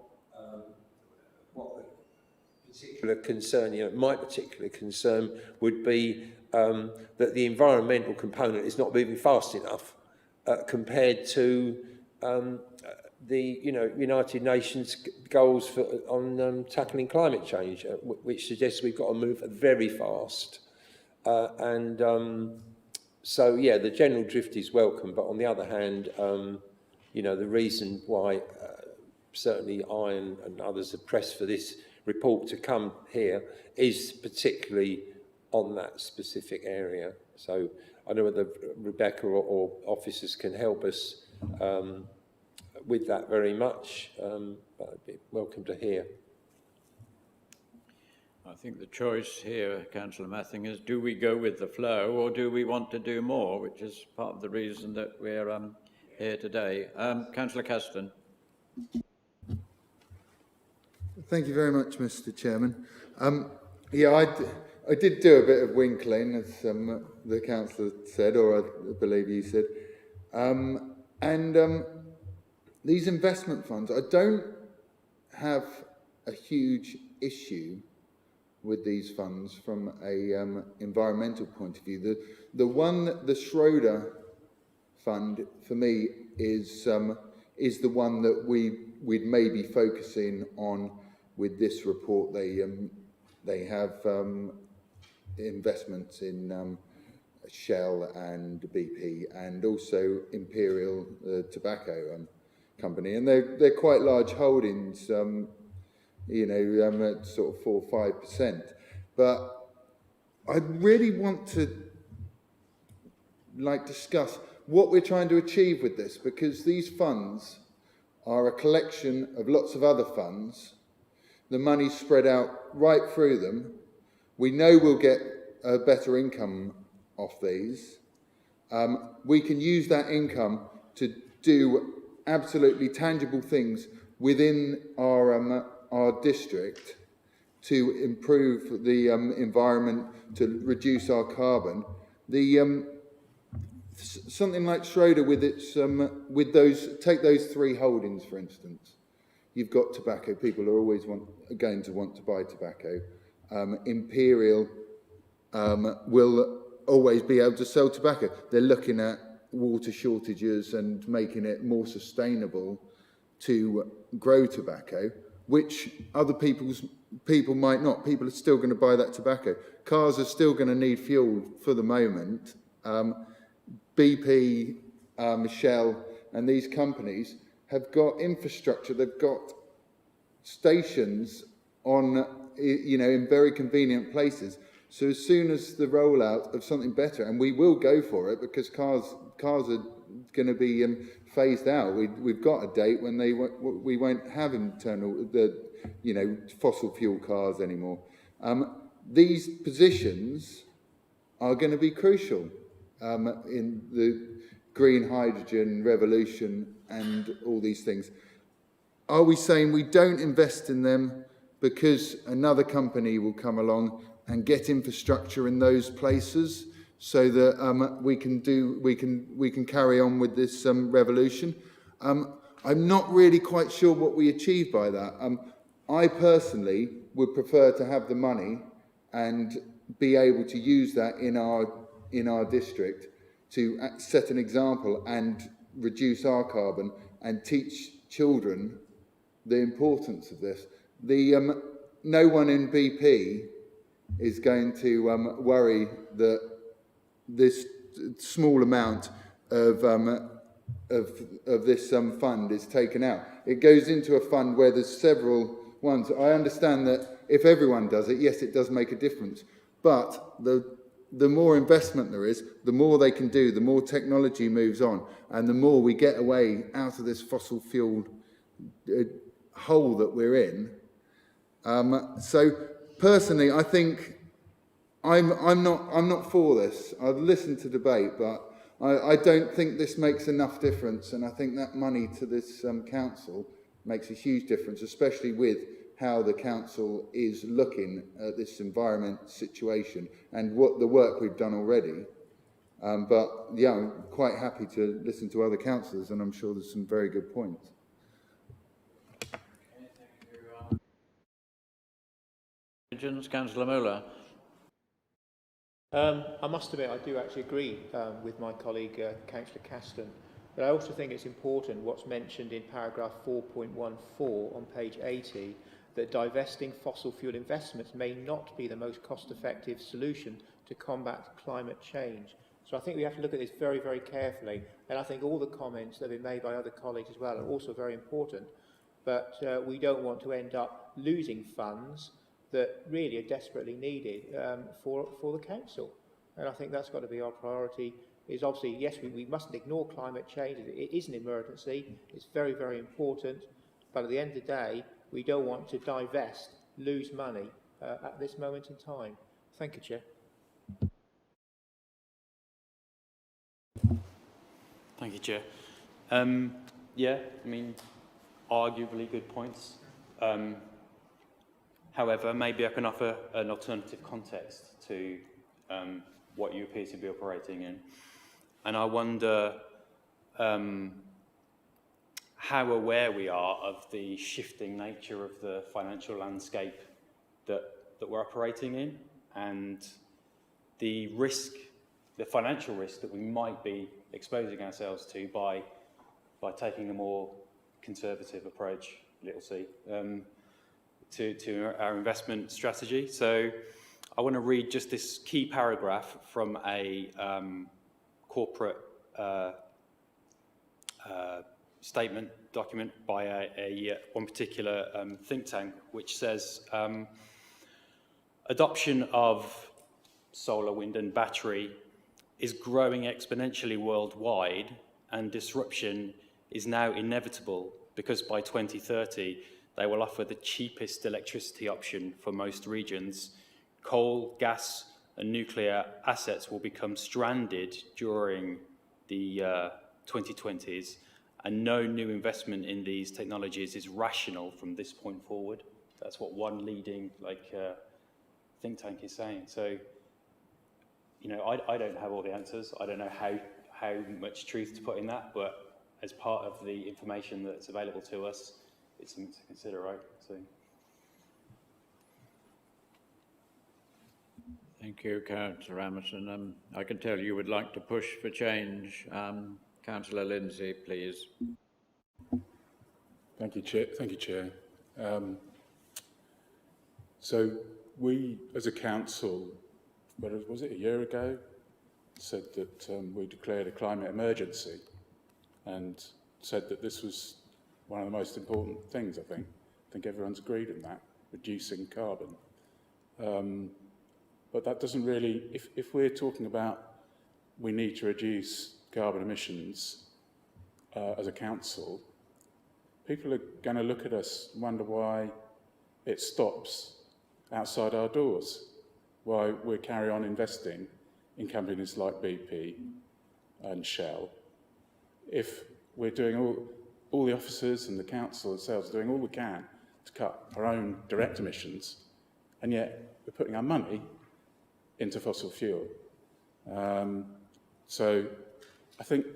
the particular concern, my particular concern would be that the environmental component is not moving fast enough compared to the United Nations goals on tackling climate change, which suggests we've got to move very fast. So yeah, the general drift is welcome, but on the other hand, the reason why certainly I and others have pressed for this report to come here is particularly on that specific area. So I don't know whether Rebecca or officers can help us with that very much, but I'd be welcome to hear. I think the choice here, Councillor Mathing, is do we go with the flow or do we want to do more, which is part of the reason that we're here today. Councillor Caston. Thank you very much, Mr. Chairman. Yeah, I did do a bit of winkling, as the councillor said, or I believe you said. These investment funds, I don't have a huge issue with these funds from a environmental point of view. The Schroeder fund for me is the one that we'd maybe focusing on with this report. They have investments in Shell and BP and also Imperial Tobacco Company, and they're quite large holdings. At sort of 4 or 5%. But I really want to discuss what we're trying to achieve with this, because these funds are a collection of lots of other funds. The money's spread out right through them. We know we'll get a better income off these. We can use that income to do absolutely tangible things within our district to improve the environment, to reduce our carbon. Something like Schroeder with its take those 3 holdings, for instance. You've got tobacco. People are always going to want to buy tobacco. Imperial will always be able to sell tobacco. They're looking at water shortages and making it more sustainable to grow tobacco, which other people might not. People are still going to buy that tobacco. Cars are still going to need fuel for the moment. BP, Shell, and these companies have got infrastructure. They've got stations on, in very convenient places. So as soon as the rollout of something better, and we will go for it because cars are going to be phased out. We've got a date when we won't have fossil fuel cars anymore. These positions are going to be crucial in the green hydrogen revolution and all these things. Are we saying we don't invest in them because another company will come along and get infrastructure in those places so that we can carry on with this revolution? I'm not really quite sure what we achieve by that. I personally would prefer to have the money and be able to use that in our district to set an example and reduce our carbon and teach children the importance of this. No one in BP is going to worry that this small amount of this fund is taken out. It goes into a fund where there's several ones. I understand that if everyone does it, yes, it does make a difference. But the more investment there is, the more they can do, the more technology moves on, and the more we get away out of this fossil fuel hole that we're in. So personally, I think I'm not for this. I've listened to debate, but I don't think this makes enough difference, and I think that money to this council makes a huge difference, especially with how the council is looking at this environment situation and what the work we've done already. But yeah, I'm quite happy to listen to other councillors, and I'm sure there's some very good points. Councillor Muller. I must admit, I do actually agree with my colleague, Councillor Caston, but I also think it's important what's mentioned in paragraph 4.14 on page 80, that divesting fossil fuel investments may not be the most cost-effective solution to combat climate change. So I think we have to look at this very, very carefully, and I think all the comments that have been made by other colleagues as well are also very important, but we don't want to end up losing funds that really are desperately needed for the council. And I think that's got to be our priority. Is obviously, yes, we mustn't ignore climate change. It is an emergency. It's very, very important. But at the end of the day, we don't want to divest, lose money at this moment in time. Thank you, Chair. Thank you, Chair. Yeah, I mean, arguably good points. However, maybe I can offer an alternative context to what you appear to be operating in. And I wonder how aware we are of the shifting nature of the financial landscape that we're operating in, and the risk, the financial risk that we might be exposing ourselves to by taking a more conservative approach, little c, to our investment strategy. So I want to read just this key paragraph from a corporate statement document by one particular think tank, which says adoption of solar, wind and battery is growing exponentially worldwide, and disruption is now inevitable because by 2030 they will offer the cheapest electricity option for most regions. Coal, gas and nuclear assets will become stranded during the 2020s, and no new investment in these technologies is rational from this point forward. That's what one leading think tank is saying. So, you know, I don't have all the answers. I don't know how much truth to put in that, but as part of the information that's available to us, it's something to consider, right? So. Thank you, Councillor Amorowson. I can tell you would like to push for change. Councillor Lindsay, please. Thank you, Chair. Thank you, Chair. So we, as a council, was it a year ago, said that we declared a climate emergency and said that this was one of the most important things, I think. I think everyone's agreed on that, reducing carbon. But that doesn't really, if we're talking about we need to reduce carbon emissions as a council, people are going to look at us and wonder why it stops outside our doors, why we carry on investing in companies like BP and Shell. If we're doing all the officers and the council themselves are doing all we can to cut our own direct emissions, and yet we're putting our money into fossil fuel. So I think,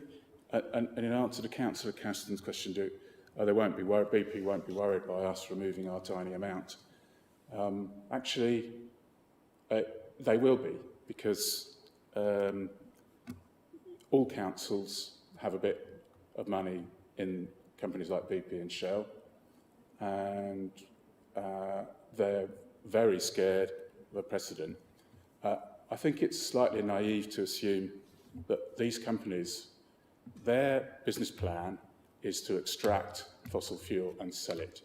and in answer to Councillor Caston's question, they won't be worried, BP won't be worried by us removing our tiny amount. Actually, they will be, because all councils have a bit of money in companies like BP and Shell, and they're very scared of a precedent. I think it's slightly naive to assume that these companies, their business plan is to extract fossil fuel and sell it.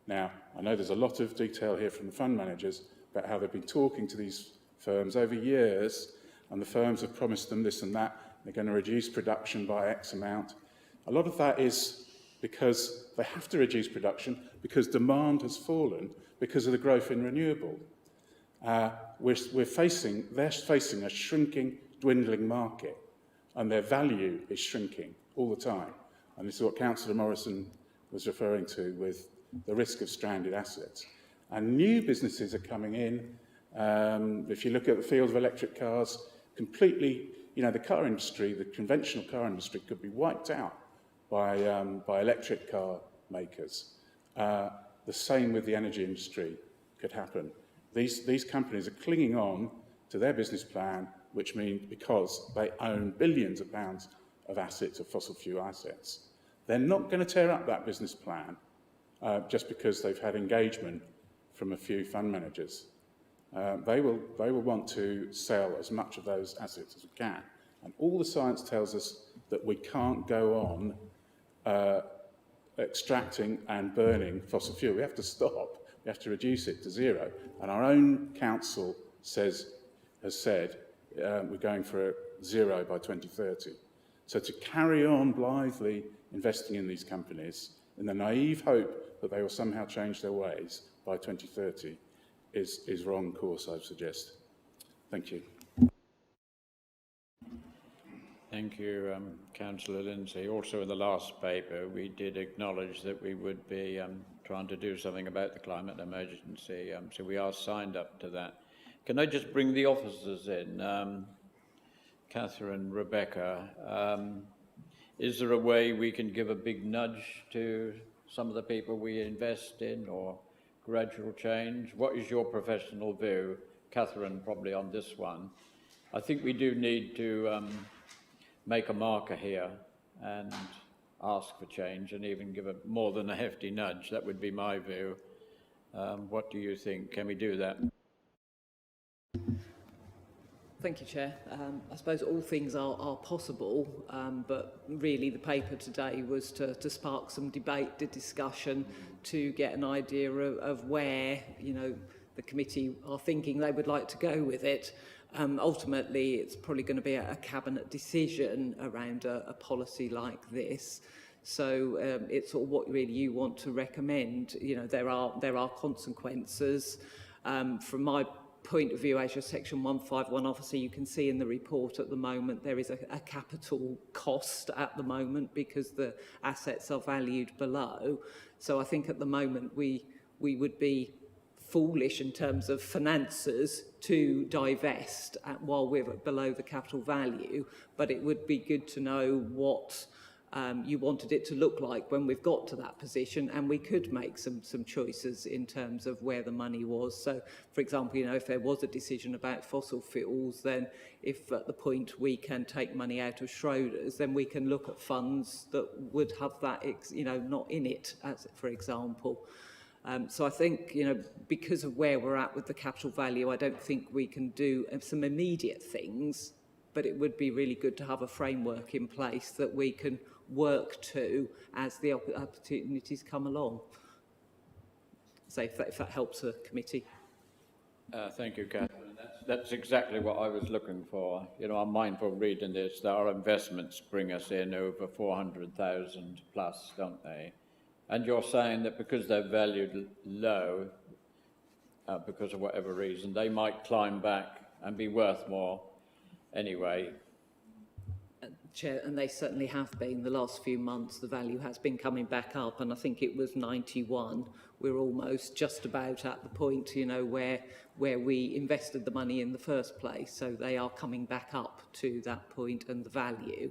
Now, I know there's a lot of detail here from the fund managers about how they've been talking to these firms over years, and the firms have promised them this and that. They're going to reduce production by X amount. A lot of that is because they have to reduce production because demand has fallen because of the growth in renewable. They're facing a shrinking, dwindling market, and their value is shrinking all the time. And this is what Councillor Amorowson was referring to with the risk of stranded assets. And new businesses are coming in. If you look at the field of electric cars, completely, you know, the car industry, the conventional car industry could be wiped out by electric car makers. The same with the energy industry could happen. These companies are clinging on to their business plan, which means because they own billions of pounds of assets, of fossil fuel assets. They're not going to tear up that business plan just because they've had engagement from a few fund managers. They will want to sell as much of those assets as we can. And all the science tells us that we can't go on extracting and burning fossil fuel. We have to stop. We have to reduce it to zero. And our own council has said we're going for zero by 2030. So to carry on blithely investing in these companies in the naive hope that they will somehow change their ways by 2030 is wrong course, I suggest. Thank you. Thank you, Councillor Lindsay. Also in the last paper, we did acknowledge that we would be trying to do something about the climate emergency, so we are signed up to that. Can I just bring the officers in? Catherine, Rebecca, is there a way we can give a big nudge to some of the people we invest in, or gradual change? What is your professional view? Catherine, probably on this one. I think we do need to make a marker here and ask for change and even give it more than a hefty nudge. That would be my view. What do you think? Can we do that? Thank you, Chair. I suppose all things are possible, but really the paper today was to spark some debate, discussion, to get an idea of where, you know, the committee are thinking they would like to go with it. Ultimately, it's probably going to be a cabinet decision around a policy like this. So it's sort of what really you want to recommend. You know, there are consequences. From my point of view, as your section 151 officer, you can see in the report at the moment there is a capital cost at the moment because the assets are valued below. So I think at the moment we would be foolish in terms of finances to divest while we're below the capital value, but it would be good to know what you wanted it to look like when we've got to that position, and we could make some choices in terms of where the money was. So, for example, you know, if there was a decision about fossil fuels, then if at the point we can take money out of Schroders, then we can look at funds that would have that, you know, not in it, as for example. So I think, you know, because of where we're at with the capital value, I don't think we can do some immediate things, but it would be really good to have a framework in place that we can work to as the opportunities come along. So if that helps the committee. Thank you, Catherine. That's exactly what I was looking for. You know, I'm mindful reading this that our investments bring us in over 400,000 plus, don't they? And you're saying that because they're valued low, because of whatever reason, they might climb back and be worth more anyway. Chair, and they certainly have been. The last few months, the value has been coming back up, and I think it was 91. We're almost just about at the point, you know, where we invested the money in the first place. So they are coming back up to that point and the value.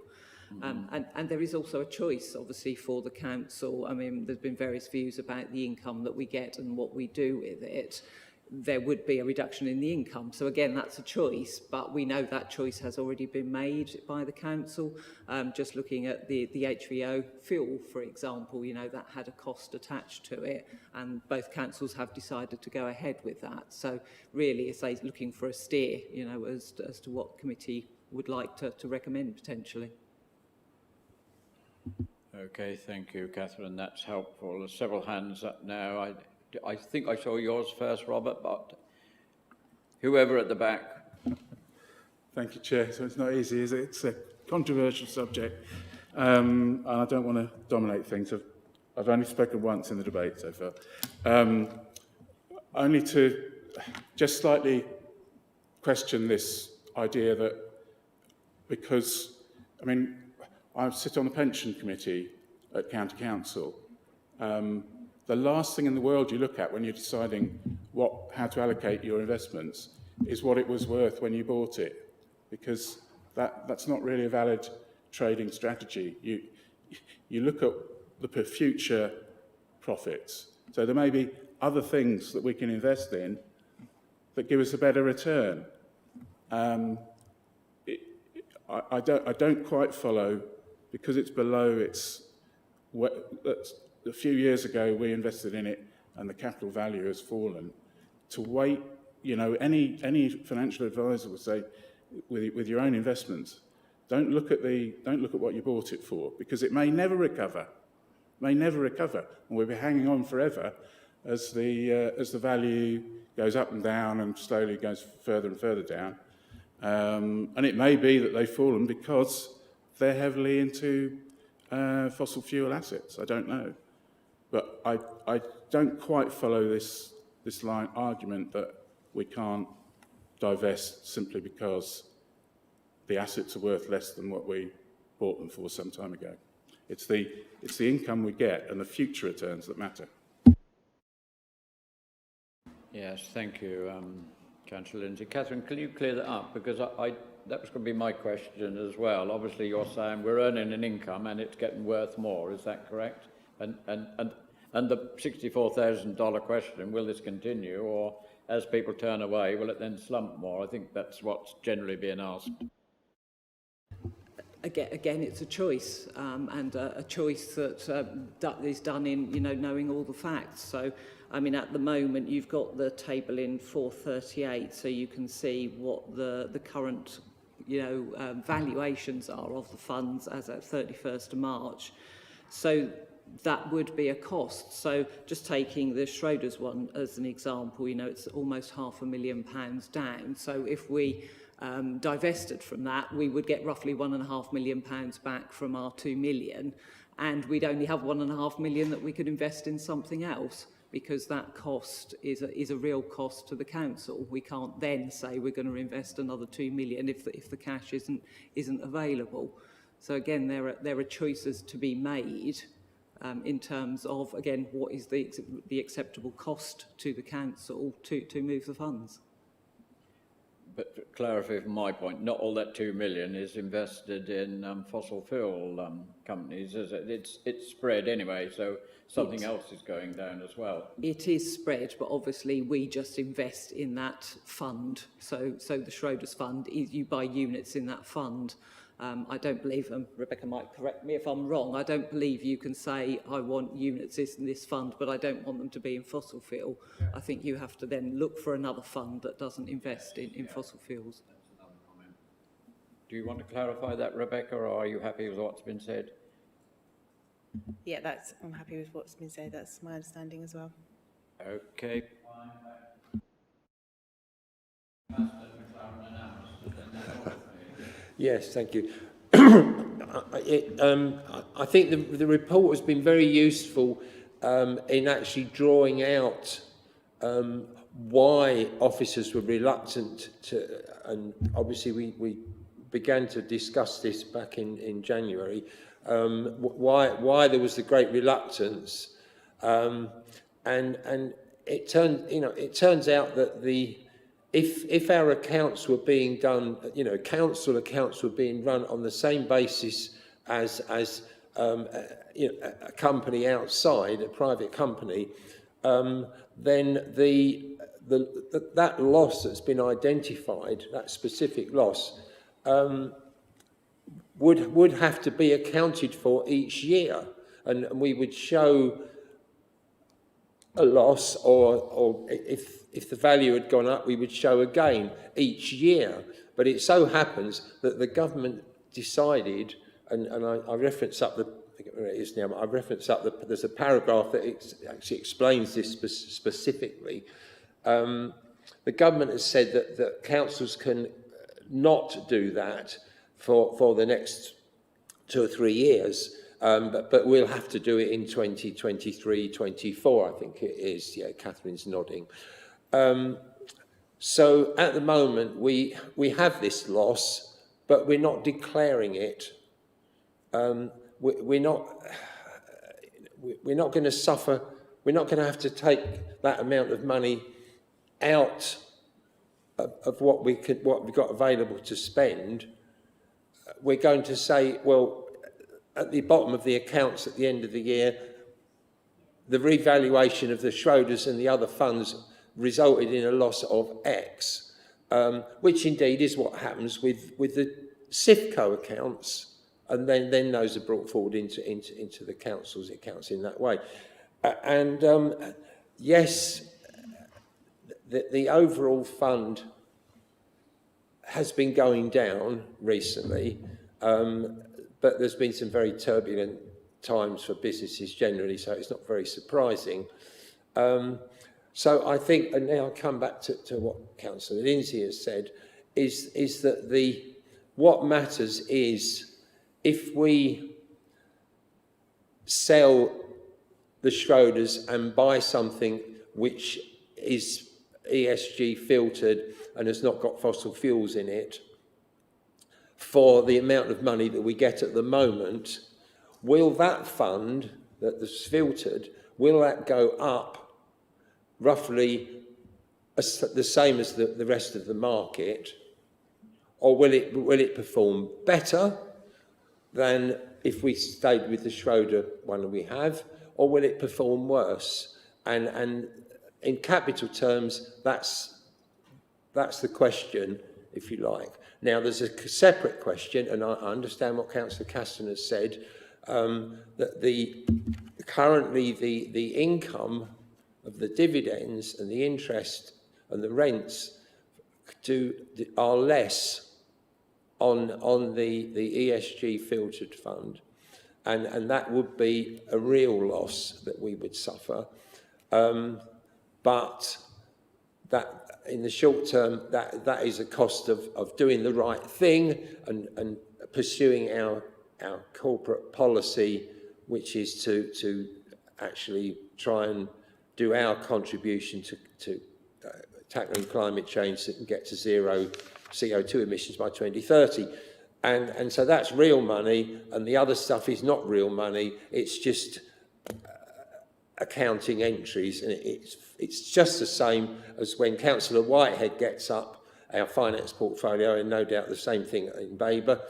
And there is also a choice, obviously, for the council. I mean, there's been various views about the income that we get and what we do with it. There would be a reduction in the income. So again, that's a choice, but we know that choice has already been made by the council. Just looking at the HVO fuel, for example, you know, that had a cost attached to it, and both councils have decided to go ahead with that. So really, it's like looking for a steer, you know, as to what committee would like to recommend potentially. Okay, thank you, Catherine. That's helpful. There's several hands up now. I think I saw yours first, Robert, but whoever at the back. Thank you, Chair. So it's not easy, is it? It's a controversial subject, and I don't want to dominate things. I've only spoken once in the debate so far. Only to just slightly question this idea that because, I mean, I sit on the pension committee at County Council. The last thing in the world you look at when you're deciding how to allocate your investments is what it was worth when you bought it, because that's not really a valid trading strategy. You look at the future profits. So there may be other things that we can invest in that give us a better return. I don't quite follow, because it's below a few years ago we invested in it and the capital value has fallen. To wait, you know, any financial advisor will say, with your own investments, don't look at what you bought it for, because it may never recover. And we'll be hanging on forever as the value goes up and down and slowly goes further and further down. And it may be that they've fallen because they're heavily into fossil fuel assets. I don't know. But I don't quite follow this this line argument that we can't divest simply because the assets are worth less than what we bought them for some time ago. It's the income we get and the future returns that matter. Yes, thank you, Councillor Lindsay. Catherine, can you clear that up? Because that was going to be my question as well. Obviously, you're saying we're earning an income and it's getting worth more. Is that correct? And the $64,000 question, will this continue, or as people turn away, will it then slump more? I think that's what's generally being asked. Again, it's a choice, and a choice that is done in, knowing all the facts. So, I mean, at the moment, you've got the table in 438, so you can see what the current, valuations are of the funds as at 31st of March. So that would be a cost. So just taking the Schroders one as an example, it's almost £500,000 down. So if we divested from that, we would get roughly £1.5 million back from our 2 million, and we'd only have £1.5 million that we could invest in something else, because that cost is a real cost to the council. We can't then say we're going to invest another 2 million if the cash isn't available. So again, there are choices to be made in terms of, again, what is the acceptable cost to the council to move the funds. But to clarify from my point, not all that 2 million is invested in fossil fuel companies, is it? It's spread anyway, so something else is going down as well. It is spread, but obviously we just invest in that fund. So the Schroders fund, you buy units in that fund. I don't believe, Rebecca might correct me if I'm wrong, I don't believe you can say, I want units in this fund, but I don't want them to be in fossil fuel. I think you have to then look for another fund that doesn't invest in fossil fuels. Do you want to clarify that, Rebecca, or are you happy with what's been said? Yeah, I'm happy with what's been said. That's my understanding as well. Okay. Yes, thank you. I think the report has been very useful in actually drawing out why officers were reluctant to, and obviously we began to discuss this back in January, why there was the great reluctance, and it turns out that if our accounts were being done, council accounts were being run on the same basis as a company outside, a private company, then that loss that's been identified, that specific loss, would have to be accounted for each year, and we would show a loss, or if the value had gone up, we would show a gain each year. But it so happens that the government decided, and I reference up I think where it is now, I reference up there's a paragraph that actually explains this specifically. The government has said that councils can not do that for the next 2 or 3 years. But we'll have to do it in 2023, 24, I think it is. Yeah, Catherine's nodding. So at the moment, we have this loss, but we're not declaring it. We're not going to suffer. We're not going to have to take that amount of money out of what we've got available to spend. We're going to say, well, at the bottom of the accounts at the end of the year, the revaluation of the Schroders and the other funds resulted in a loss of X, which indeed is what happens with the CIFCO accounts, and then those are brought forward into the council's accounts in that way. Yes, the overall fund has been going down recently, but there's been some very turbulent times for businesses generally, so it's not very surprising. So I think, and now I'll come back to what Councillor Lindsay has said, is that what matters is if we sell the Schroders and buy something which is ESG filtered and has not got fossil fuels in it, for the amount of money that we get at the moment, will that fund that is filtered, will that go up roughly the same as the rest of the market, or will it perform better than if we stayed with the Schroeder one we have, or will it perform worse? And in capital terms, that's the question, if you like. Now, there's a separate question, and I understand what Councillor Caston has said, that currently the income of the dividends and the interest and the rents are less on the ESG filtered fund, and that would be a real loss that we would suffer. But that in the short term, that is a cost of doing the right thing and pursuing our corporate policy, which is to actually try and do our contribution to tackling climate change that can get to zero CO2 emissions by 2030. And so that's real money, and the other stuff is not real money. It's just accounting entries, and it's just the same as when Councillor Whitehead gets up our finance portfolio, and no doubt the same thing in Baber,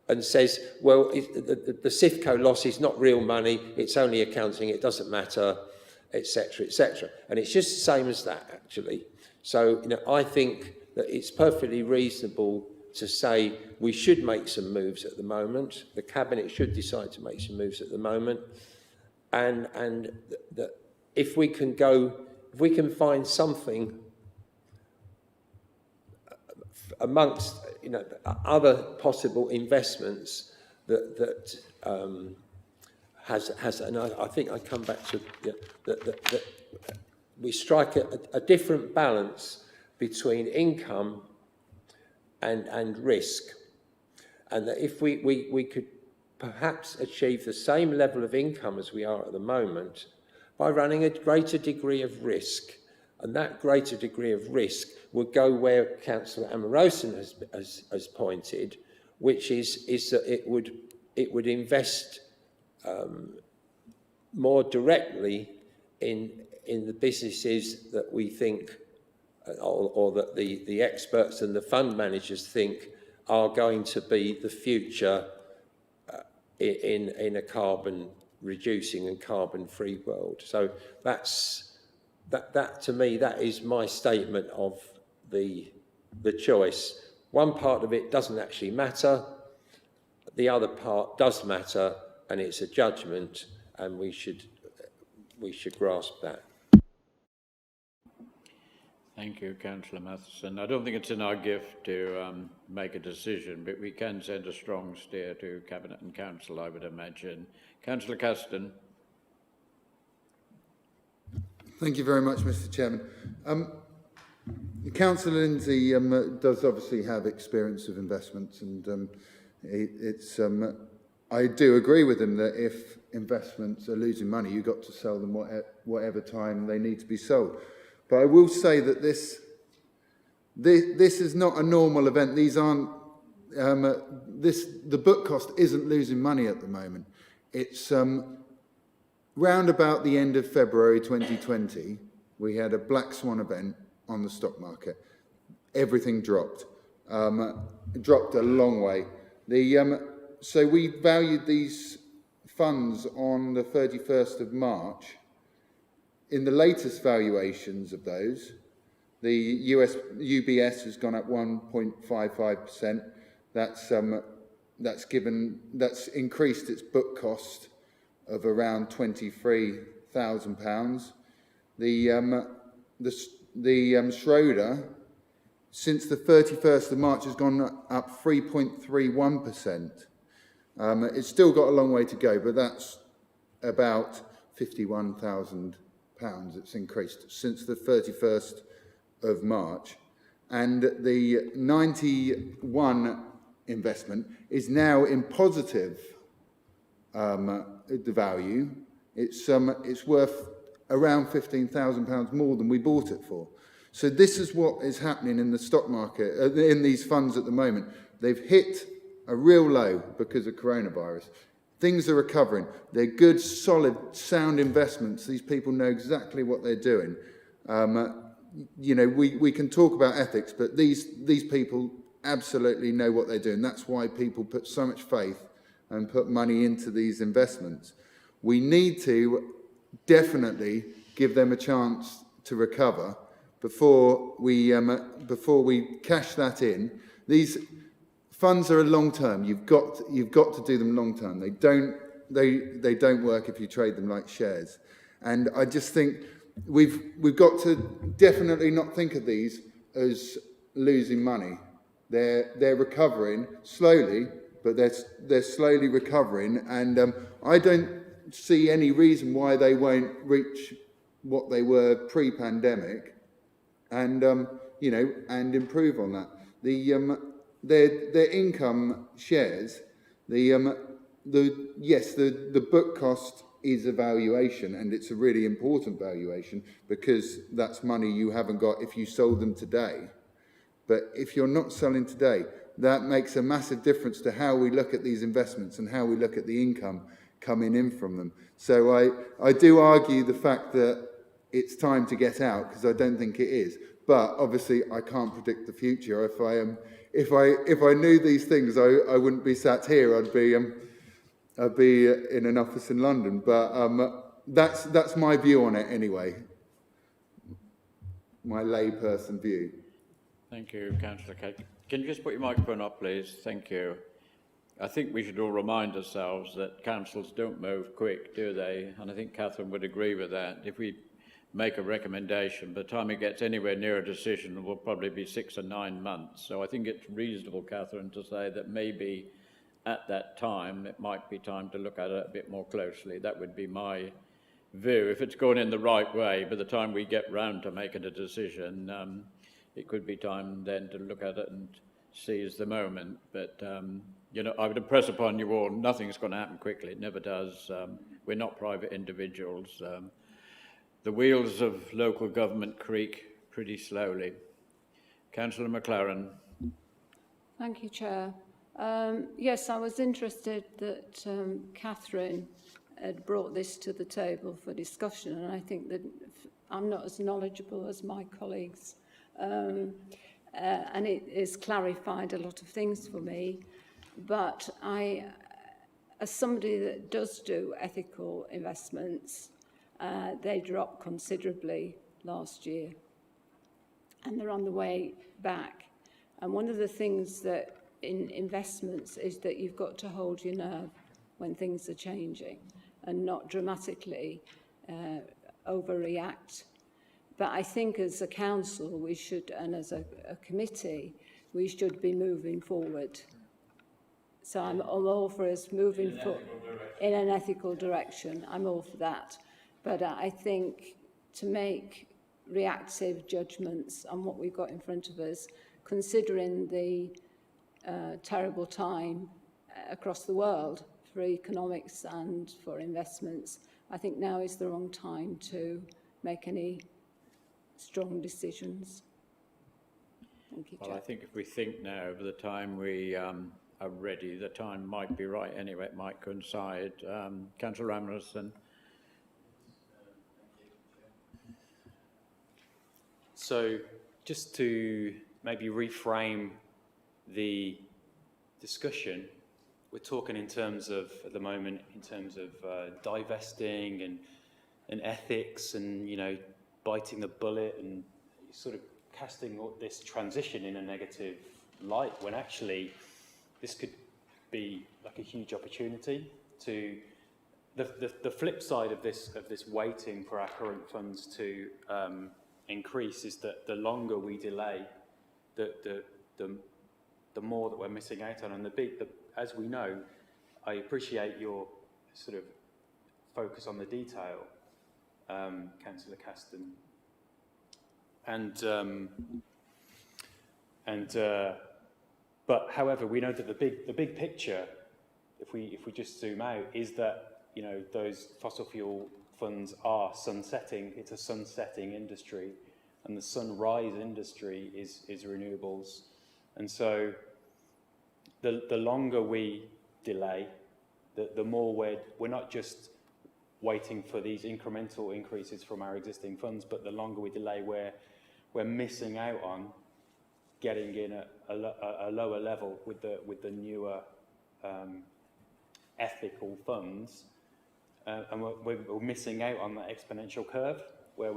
and says, well, the CIFCO loss is not real money, it's only accounting, it doesn't matter, etc., etc. And it's just the same as that, actually. So, I think that it's perfectly reasonable to say we should make some moves at the moment. The Cabinet should decide to make some moves at the moment. And that if we can find something amongst other possible investments that has, and I think I come back to that we strike a different balance between income and risk, and that if we could perhaps achieve the same level of income as we are at the moment by running a greater degree of risk, and that greater degree of risk would go where Councillor Amorowson has pointed, which is that it would invest more directly in the businesses that we think, or that the experts and the fund managers think are going to be the future in a carbon reducing and carbon free world. So that to me, that is my statement of the choice. One part of it doesn't actually matter, the other part does matter, and it's a judgment, and we should grasp that. Thank you, Councillor Matthissen. I don't think it's in our gift to make a decision, but we can send a strong steer to Cabinet and Council, I would imagine. Councillor Caston. Thank you very much, Mr. Chairman. Councillor Lindsay does obviously have experience of investments, and I do agree with him that if investments are losing money, you've got to sell them whatever time they need to be sold. But I will say that this is not a normal event. These aren't the book cost isn't losing money at the moment. It's round about the end of February 2020, we had a black swan event on the stock market. Everything dropped. It dropped a long way. So we valued these funds on the 31st of March. In the latest valuations of those, the UBS has gone up 1.55%. That's increased its book cost of around £23,000. The Schroeder, since the 31st of March, has gone up 3.31%. It's still got a long way to go, but that's about £51,000 it's increased since the 31st of March. And the 91 investment is now in positive the value. It's worth around £15,000 more than we bought it for. So this is what is happening in the stock market, in these funds at the moment. They've hit a real low because of coronavirus. Things are recovering. They're good, solid, sound investments. These people know exactly what they're doing. You know, we can talk about ethics, but these people absolutely know what they're doing. That's why people put so much faith and put money into these investments. We need to definitely give them a chance to recover before we cash that in. These funds are a long term. You've got to do them long term. They don't work if you trade them like shares. And I just think we've got to definitely not think of these as losing money. They're recovering slowly, but they're slowly recovering, and I don't see any reason why they won't reach what they were pre-pandemic, and you know, and improve on that. Their income shares, the book cost is a valuation, and it's a really important valuation because that's money you haven't got if you sold them today. But if you're not selling today, that makes a massive difference to how we look at these investments and how we look at the income coming in from them. So I do argue the fact that it's time to get out, because I don't think it is. But obviously I can't predict the future. If I knew these things, I wouldn't be sat here. I'd be in an office in London. But that's my view on it anyway. My layperson view. Thank you, Councillor Cake. Can you just put your microphone up, please? Thank you. I think we should all remind ourselves that councils don't move quick, do they? And I think Catherine would agree with that. If we make a recommendation, by the time it gets anywhere near a decision, it will probably be 6 or 9 months. So I think it's reasonable, Catherine, to say that maybe at that time, it might be time to look at it a bit more closely. That would be my view. If it's going in the right way, by the time we get round to making a decision, it could be time then to look at it and seize the moment. But, you know, I would impress upon you all, nothing's going to happen quickly. It never does. We're not private individuals. The wheels of local government creak pretty slowly. Councillor McLaren. Thank you, Chair. Yes, I was interested that Catherine had brought this to the table for discussion, and I think that I'm not as knowledgeable as my colleagues. And it has clarified a lot of things for me, but as somebody that does do ethical investments, they dropped considerably last year, and they're on the way back. And one of the things that in investments is that you've got to hold your nerve when things are changing and not dramatically overreact. But I think as a council, we should, and as a committee, we should be moving forward. So I'm all for us moving forward in an ethical direction. I'm all for that. But I think to make reactive judgments on what we've got in front of us, considering the terrible time across the world for economics and for investments, I think now is the wrong time to make any strong decisions. Thank you, Chair. Well, I think if we think now, by the time we are ready, the time might be right anyway, it might coincide. Councillor Amorowson. So just to maybe reframe the discussion, we're talking in terms of, at the moment, in terms of divesting and ethics and, you know, biting the bullet and sort of casting this transition in a negative light, when actually this could be like a huge opportunity to the flip side of this waiting for our current funds to increase is that the longer we delay, the more that we're missing out on. And as we know, I appreciate your sort of focus on the detail, Councillor Caston. But however, we know that the big picture, if we just zoom out, is that, you know, those fossil fuel funds are sunsetting. It's a sunsetting industry, and the sunrise industry is renewables. And so the longer we delay, the more we're not just waiting for these incremental increases from our existing funds, but the longer we delay, we're missing out on getting in at a lower level with the newer ethical funds, and we're missing out on that exponential curve where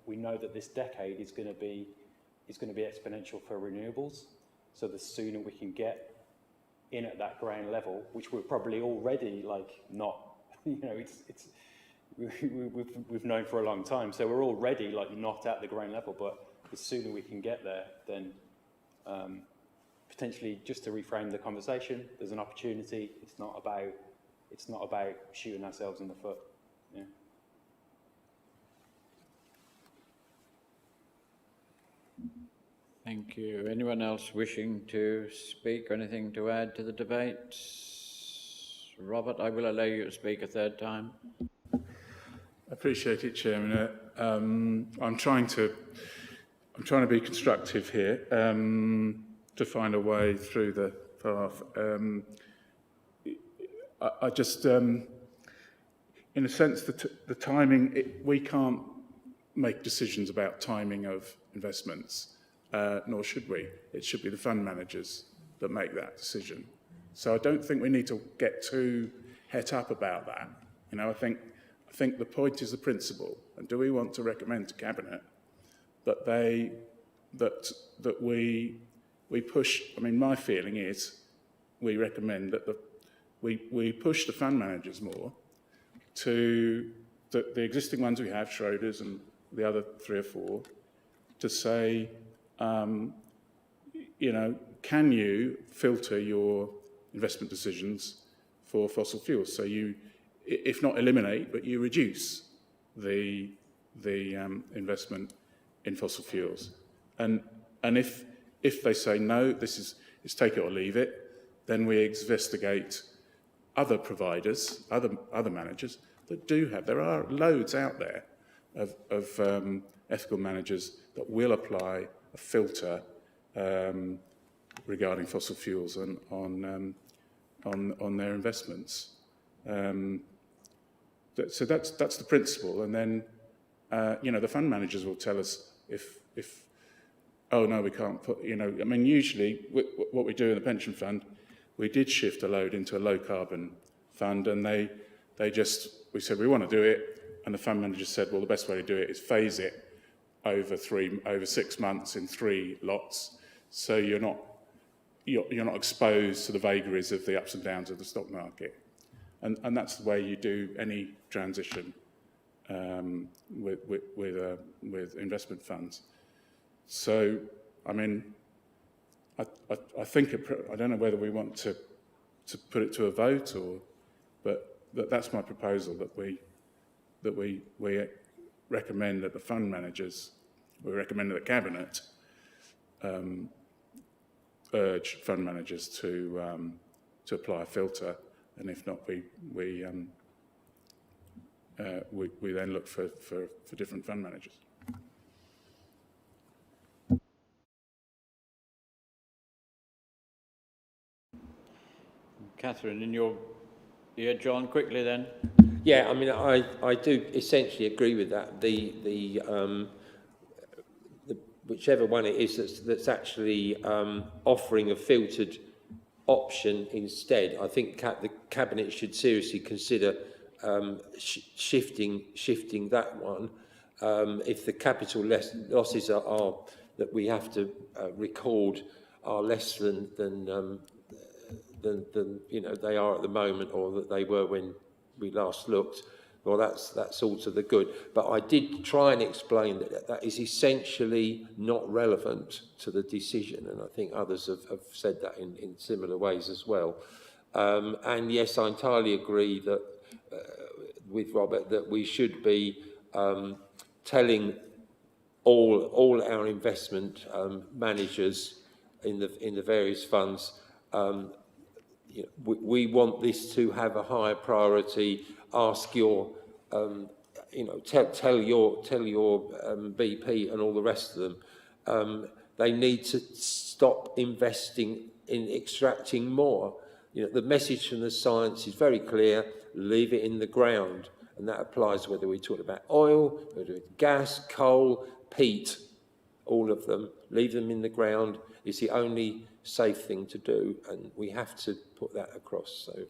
we know that this decade is going to be exponential for renewables. So the sooner we can get in at that ground level, which we're probably already not, we've known for a long time, so we're already not at the ground level. But the sooner we can get there, then potentially, just to reframe the conversation, there's an opportunity. It's not about shooting ourselves in the foot. Yeah. Thank you. Anyone else wishing to speak or anything to add to the debate? Robert, I will allow you to speak a third time. I appreciate it, Chairman. I'm trying to be constructive here to find a way through the path. I just, in a sense, the timing, we can't make decisions about timing of investments, nor should we. It should be the fund managers that make that decision. So I don't think we need to get too het up about that. I think the point is the principle, and do we want to recommend to Cabinet that we push? I mean, my feeling is we recommend that we push the fund managers more to the existing ones we have, Schroders and the other 3 or 4, to say, can you filter your investment decisions for fossil fuels? So you, if not eliminate, but you reduce the investment in fossil fuels. And if they say no, it's take it or leave it, then we investigate other providers, other managers that do have. There are loads out there of ethical managers that will apply a filter regarding fossil fuels on their investments. So that's the principle, and then the fund managers will tell us if oh no, we can't put, I mean, usually what we do in the pension fund, we did shift a load into a low carbon fund, and we said we want to do it, and the fund manager said, well, the best way to do it is phase it over 6 months in 3 lots, so you're not exposed to the vagaries of the ups and downs of the stock market, and that's the way you do any transition with investment funds. So, I mean, I think I don't know whether we want to put it to a vote but that's my proposal, that we recommend that the fund managers, we recommend that the Cabinet urge fund managers to apply a filter, and if not, we then look for different fund managers. Catherine, John, quickly then. Yeah, I mean, I do essentially agree with that. The whichever one it is that's actually offering a filtered option instead, I think the Cabinet should seriously consider shifting that one. If the capital losses are that we have to record are less than they are at the moment, or that they were when we last looked, well, that's all to the good. But I did try and explain that is essentially not relevant to the decision, and I think others have said that in similar ways as well. And yes, I entirely agree that with Robert that we should be telling all our investment managers in the various funds. We want this to have a higher priority. Ask your you know, tell your BP and all the rest of them, they need to stop investing in extracting more. You know, the message from the science is very clear: leave it in the ground, and that applies whether we talk about oil, whether it's gas, coal, peat, all of them. Leave them in the ground is the only safe thing to do, and we have to put that across. So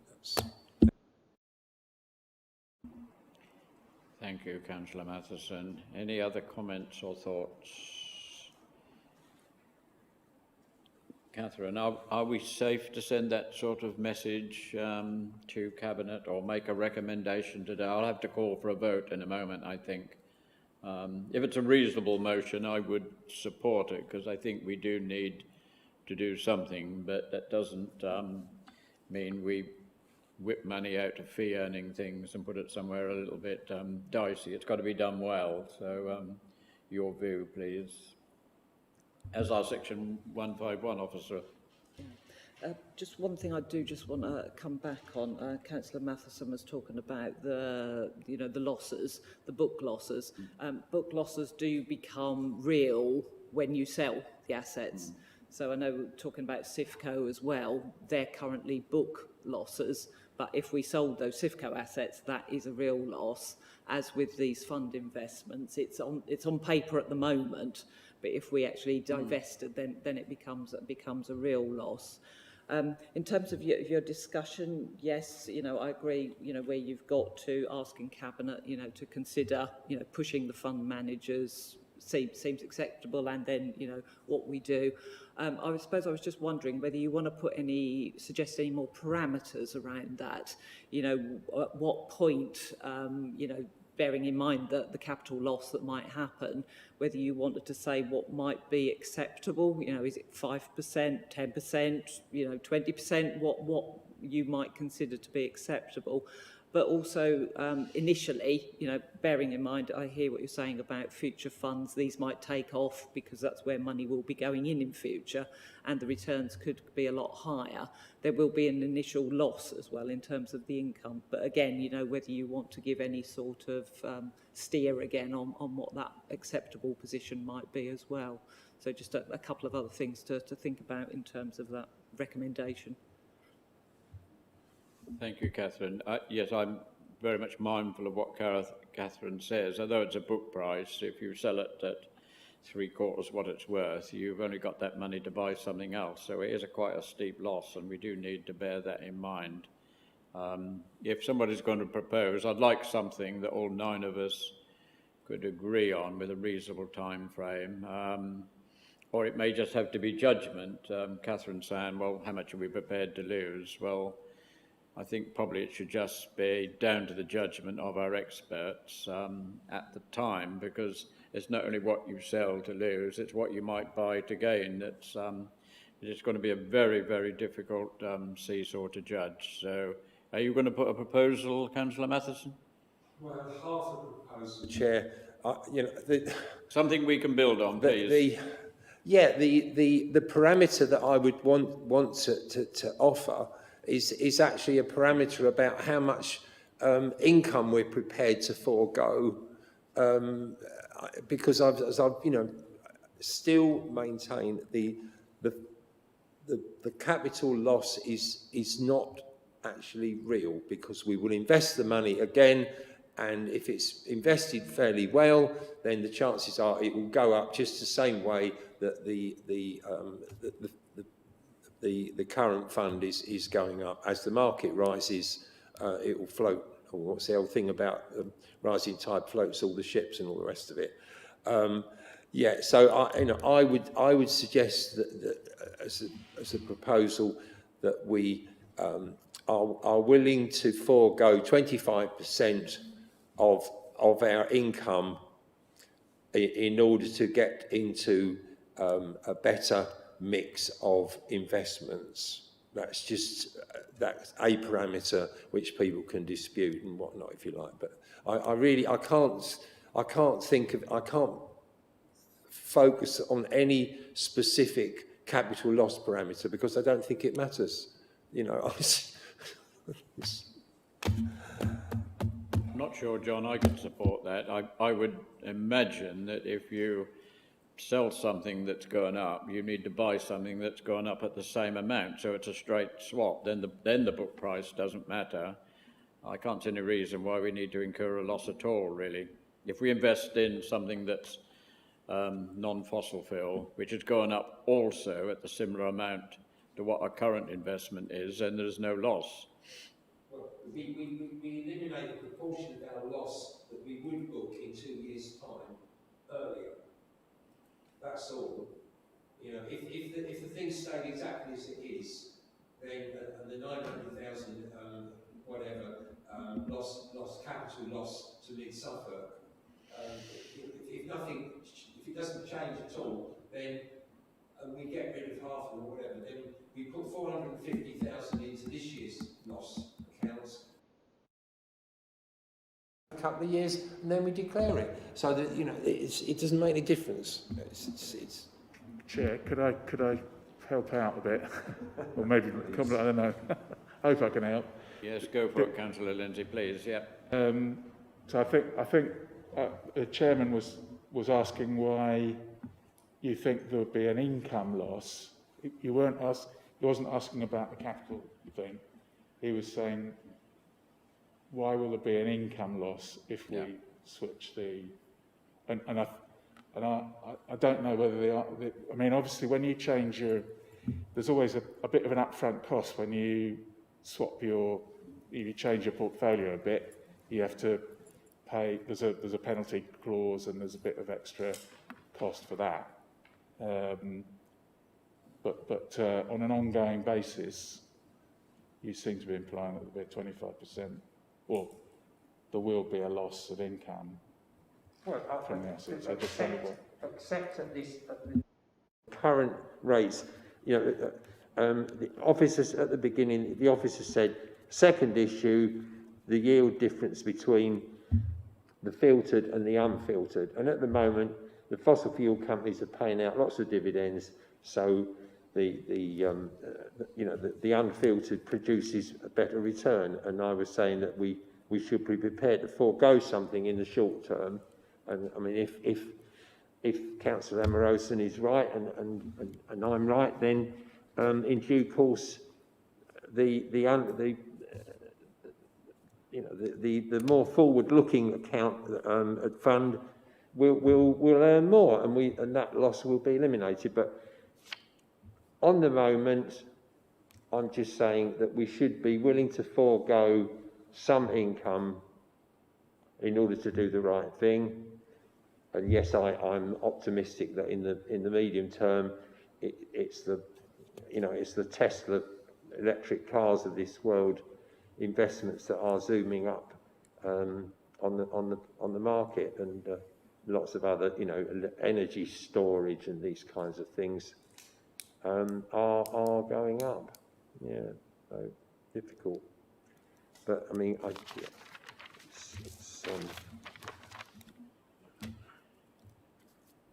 that's... Thank you, Councillor Matthissen. Any other comments or thoughts? Catherine, are we safe to send that sort of message to Cabinet or make a recommendation today? I'll have to call for a vote in a moment, I think. If it's a reasonable motion, I would support it, because I think we do need to do something, but that doesn't mean we whip money out of fee-earning things and put it somewhere a little bit dicey. It's got to be done well. So your view, please. As our Section 151 officer. Just one thing I do just want to come back on. Councillor Matthissen was talking about the losses, the book losses. Book losses do become real when you sell the assets. So I know talking about Sifco as well, they're currently book losses, but if we sold those Sifco assets, that is a real loss. As with these fund investments, it's on paper at the moment, but if we actually divested, then it becomes a real loss. In terms of your discussion, yes, I agree, where you've got to asking Cabinet, to consider, pushing the fund managers seems acceptable, and then, what we do. I suppose I was just wondering whether you want to suggest any more parameters around that, at what point, bearing in mind the capital loss that might happen, whether you wanted to say what might be acceptable, is it 5%, 10%, 20%, what you might consider to be acceptable. But also initially, bearing in mind, I hear what you're saying about future funds. These might take off because that's where money will be going in future, and the returns could be a lot higher. There will be an initial loss as well in terms of the income. But again, whether you want to give any sort of steer again on what that acceptable position might be as well. So just a couple of other things to think about in terms of that recommendation. Thank you, Catherine. Yes, I'm very much mindful of what Catherine says. Although it's a book price, if you sell it at 3/4 what it's worth, you've only got that money to buy something else. So it is quite a steep loss, and we do need to bear that in mind. If somebody's going to propose, I'd like something that all 9 of us could agree on with a reasonable time frame. Or it may just have to be judgment. Catherine saying, well, how much are we prepared to lose? Well, I think probably it should just be down to the judgment of our experts at the time, because it's not only what you sell to lose, it's what you might buy to gain. It's going to be a very, very difficult seesaw to judge. So are you going to put a proposal, Councillor Matthissen? Well, half of the proposal, Chair, something we can build on, please. The parameter that I would want to offer is actually a parameter about how much income we're prepared to forego, because I've still maintain the capital loss is not actually real, because we will invest the money again, and if it's invested fairly well, then the chances are it will go up just the same way that the current fund is going up. As the market rises, it will float. Or what's the old thing about rising tide floats all the ships and all the rest of it? So I would suggest that as a proposal that we are willing to forego 25% of our income in order to get into a better mix of investments. That's a parameter which people can dispute and whatnot, if you like. But I can't focus on any specific capital loss parameter, because I don't think it not sure, John, I could support that. I would imagine that if you sell something that's going up, you need to buy something that's going up at the same amount. So it's a straight swap. Then the book price doesn't matter. I can't see any reason why we need to incur a loss at all, really. If we invest in something that's non-fossil fuel, which is going up also at the similar amount to what our current investment is, then there's no loss. Well, we eliminate the proportion of our loss that we would book in 2 years' time earlier. That's all. You know, if the thing stayed exactly as it is, then and the 900,000 whatever lost capital loss to Mid Suffolk, if it doesn't change at all, then we get rid of half of them or whatever. Then we put 450,000 into this year's loss accounts. A couple of years, and then we declare it, so that it doesn't make any difference. It's Chair, could I help out a bit, or maybe come? I don't know. I hope I can help. Yes, go for it, Councillor Lindsay, please. Yeah. So I think the chairman was asking why you think there would be an income loss. He wasn't asking about the capital thing. He was saying, why will there be an income loss if we switch the? And I don't know whether they are. I mean, obviously, when you change there's always a bit of an upfront cost when you you change your portfolio a bit. You have to pay. There's a penalty clause and there's a bit of extra cost for that. But on an ongoing basis, you seem to be implying that there'll be 25%. Well, there will be a loss of income from the assets. Except at the current rates. The officers at the beginning, the officer said, second issue, the yield difference between the filtered and the unfiltered. And at the moment, the fossil fuel companies are paying out lots of dividends, so the unfiltered produces a better return. And I was saying that we should be prepared to forego something in the short term. And I mean, if Councillor Amorowson is right and I'm right, then in due course, the more forward-looking account fund will earn more, and that loss will be eliminated. But on the moment, I'm just saying that we should be willing to forego some income in order to do the right thing. And yes, I'm optimistic that in the medium term, it's the Tesla electric cars of this world investments that are zooming up on the market, and lots of other energy storage and these kinds of things are going up. Yeah, so difficult. But I mean, I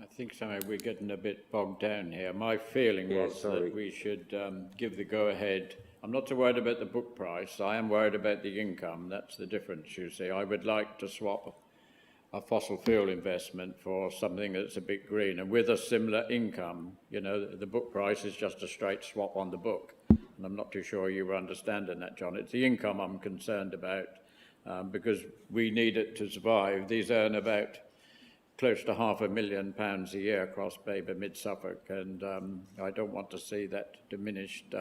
think somehow we're getting a bit bogged down here. My feeling was that we should give the go-ahead. I'm not so worried about the book price. I am worried about the income. That's the difference, you see. I would like to swap a fossil fuel investment for something that's a bit green and with a similar income. The book price is just a straight swap on the book. And I'm not too sure you were understanding that, John. It's the income I'm concerned about because we need it to survive. These earn about close to £500,000 a year across Baber, Mid Suffolk, and I don't want to see that diminished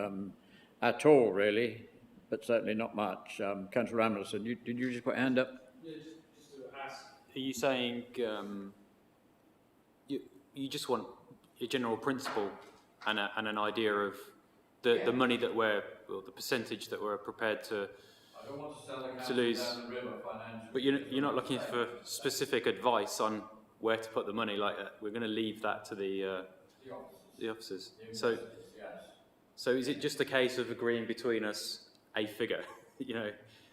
at all, really, but certainly not much. Councillor Amorowson, did you just put a hand up? Yeah, just to ask, are you saying you just want a general principle and an idea of the money that or the percentage that we're prepared to I don't want to sell the lose, down the river financially. but you're not looking for specific advice on where to put the money like that. We're going to leave that to the officers. So is it just a case of agreeing between us a figure?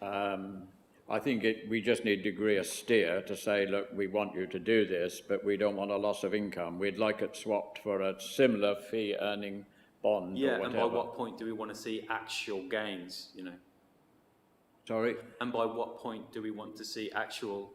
I think we just need to agree a steer to say, look, we want you to do this, but we don't want a loss of income. We'd like it swapped for a similar fee-earning bond or whatever. And by what point do we want to see actual gains? Sorry? And by what point do we want to see actual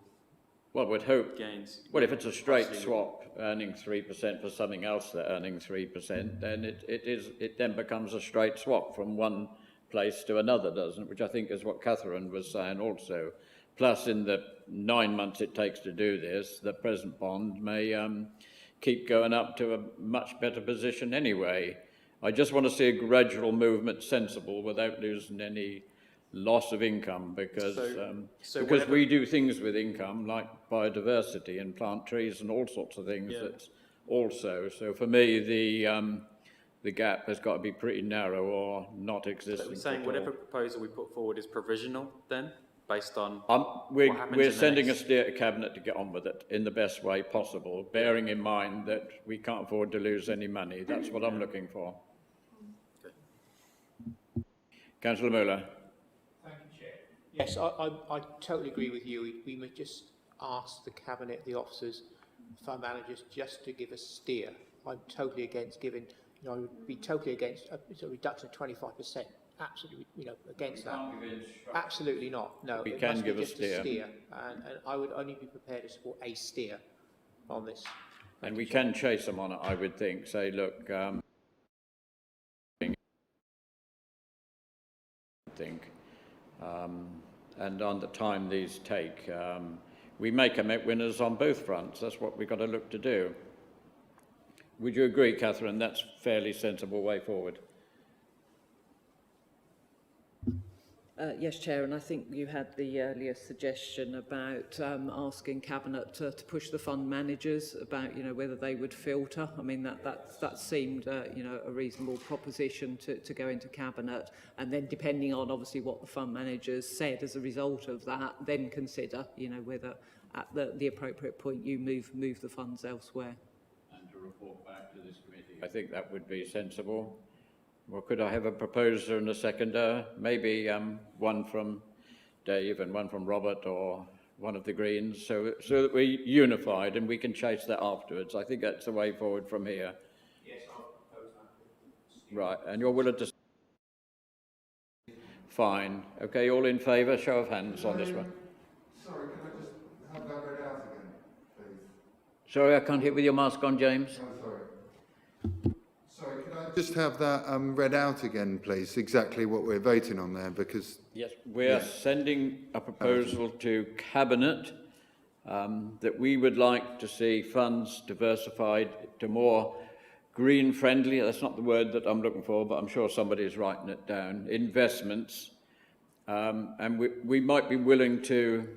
Well, we'd hope. gains? Well, if it's a straight swap, earning 3% for something else they're earning 3%, then it then becomes a straight swap from one place to another, doesn't it? Which I think is what Catherine was saying also. Plus, in the 9 months it takes to do this, the present bond may keep going up to a much better position anyway. I just want to see a gradual movement, sensible, without losing any loss of income, because because we do things with income like biodiversity and plant trees and all sorts of things. That's also, so for me the gap has got to be pretty narrow or not existent. So we're saying whatever proposal we put forward is provisional then, based on we're sending a steer to Cabinet to get on with it in the best way possible, bearing in mind that we can't afford to lose any money. That's what I'm looking for. Okay. Councillor Muller. Thank you, Chair. Yes, I totally agree with you. We must just ask the Cabinet, the officers, fund managers, just to give a steer. I'm totally against giving, I would be totally against a reduction of 25%. Absolutely, against that. Absolutely not. No, We it can must give be a just steer. And I would only be prepared to support a steer on this. And we can chase them on it, I would think. Say, look, and on the time these take, we may come out winners on both fronts. That's what we've got to look to do. Would you agree, Catherine? That's a fairly sensible way forward. Yes, Chair, and I think you had the earlier suggestion about asking Cabinet to push the fund managers about, whether they would filter. I mean, that seemed, a reasonable proposition to go into Cabinet, and then depending on obviously what the fund managers said as a result of that, then consider, whether at the appropriate point you move the funds elsewhere. And to report back to this committee. I think that would be sensible. Well, could I have a proposer and a seconder? Maybe one from Dave and one from Robert, or one of the Greens, so that we're unified and we can chase that afterwards. I think that's the way forward from here. Yes, I'll propose that. Right, and you're willing to... Fine. Okay, all in favour? Show of hands on this one. Sorry, can I just have that read out again, please? Sorry, I can't hear with your mask on, James. Oh, sorry. Sorry, could I just have that read out again, please? Exactly what we're voting on there, because... Yes, we're sending a proposal to Cabinet that we would like to see funds diversified to more green-friendly, that's not the word that I'm looking for, but I'm sure somebody is writing it down, investments. And we might be willing to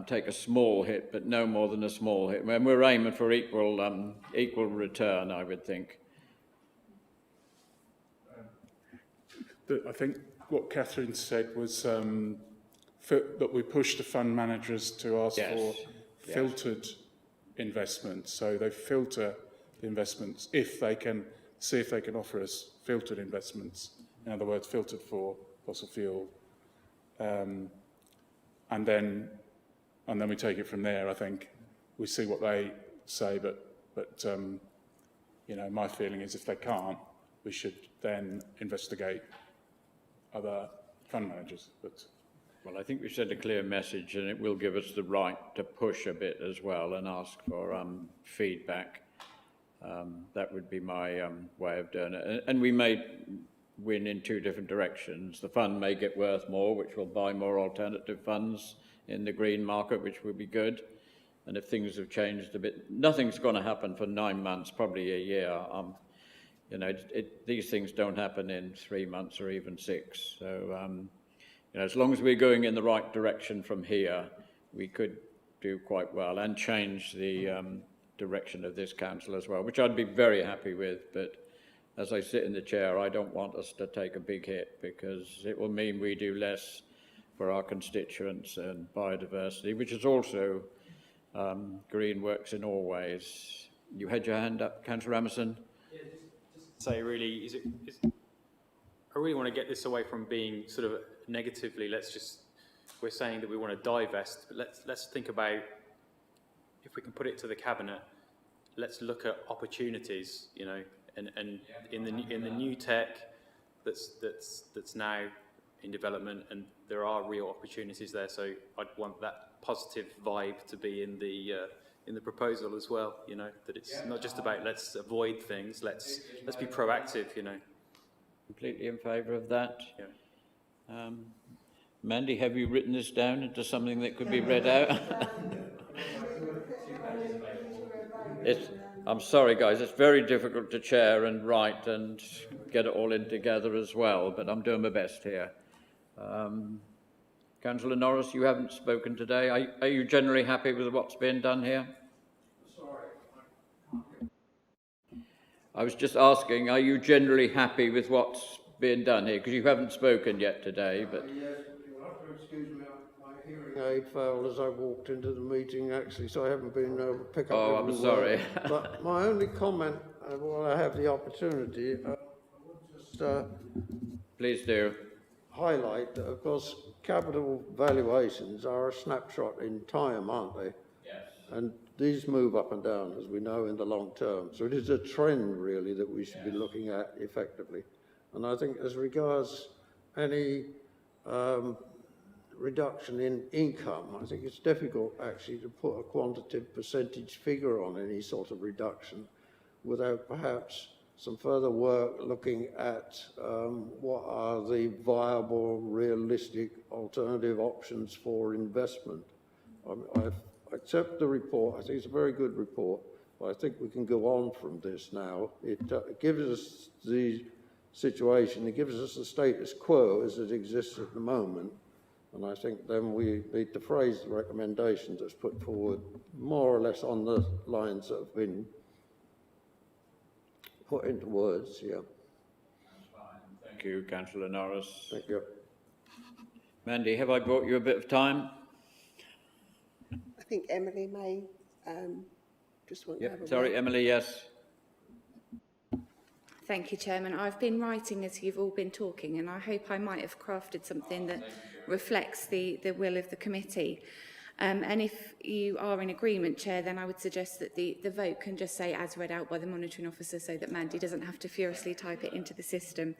take a small hit, but no more than a small hit. And we're aiming for equal return, I would think. I think what Catherine said was that we push the fund managers to ask for filtered investments. So they filter the investments if they can see if they can offer us filtered investments. In other words, filtered for fossil fuel, and then we take it from there. I think we see what they say, but my feeling is if they can't, we should then investigate other fund managers. Well, I think we sent a clear message, and it will give us the right to push a bit as well and ask for feedback. That would be my way of doing it. And we may win in two different directions. The fund may get worth more, which will buy more alternative funds in the green market, which would be good. And if things have changed a bit, nothing's going to happen for 9 months, probably a year. These things don't happen in 3 months or even 6. So, as long as we're going in the right direction from here, we could do quite well and change the direction of this council as well, which I'd be very happy with. But as I sit in the chair, I don't want us to take a big hit, because it will mean we do less for our constituents and biodiversity, which is also green works in all ways. You had your hand up, Councillor Amorowson. Yeah, just say really, I really want to get this away from being sort of negatively, we're saying that we want to divest, but let's think about, if we can put it to the Cabinet, let's look at opportunities, and in the new tech that's now in development, and there are real opportunities there. So I'd want that positive vibe to be in the proposal as well. You know, that it's not just about let's avoid things. Let's be proactive. You know. Completely in favour of that. Yeah. Mandy, have you written this down into something that could be read out? I'm sorry, guys, it's very difficult to chair and write and get it all in together as well, but I'm doing my best here. Councillor Norris, you haven't spoken today. Are you generally happy with what's being done here? I was just asking, are you generally happy with what's being done here? Because you haven't spoken yet today, but... Yes, you'll have to excuse me, my hearing aid failed as I walked into the meeting, actually, so I haven't been able to pick up every I'm sorry. word. But my only comment, while I have the opportunity, I would just please do. highlight that, of course, capital valuations are a snapshot in time, aren't they? Yes. And these move up and down, as we know, in the long term. So it is a trend, really, that we should be looking at effectively. And I think as regards any reduction in income, I think it's difficult, actually, to put a quantitative percentage figure on any sort of reduction without perhaps some further work looking at what are the viable, realistic alternative options for investment. I accept the report. I think it's a very good report, but I think we can go on from this now. It gives us the situation, it gives us the status quo as it exists at the moment, and I think then we need to phrase the recommendation that's put forward more or less on the lines that have been put into words, yeah. Thank you, Councillor Norris. Thank you. Mandy, have I bought you a bit of time? I think Emily may just want to have a Sorry, word. Emily, yes. Thank you, Chairman. I've been writing as you've all been talking, and I hope I might have crafted something that reflects the will of the committee. And if you are in agreement, Chair, then I would suggest that the vote can just say as read out by the monitoring officer so that Mandy doesn't have to furiously type it into the system.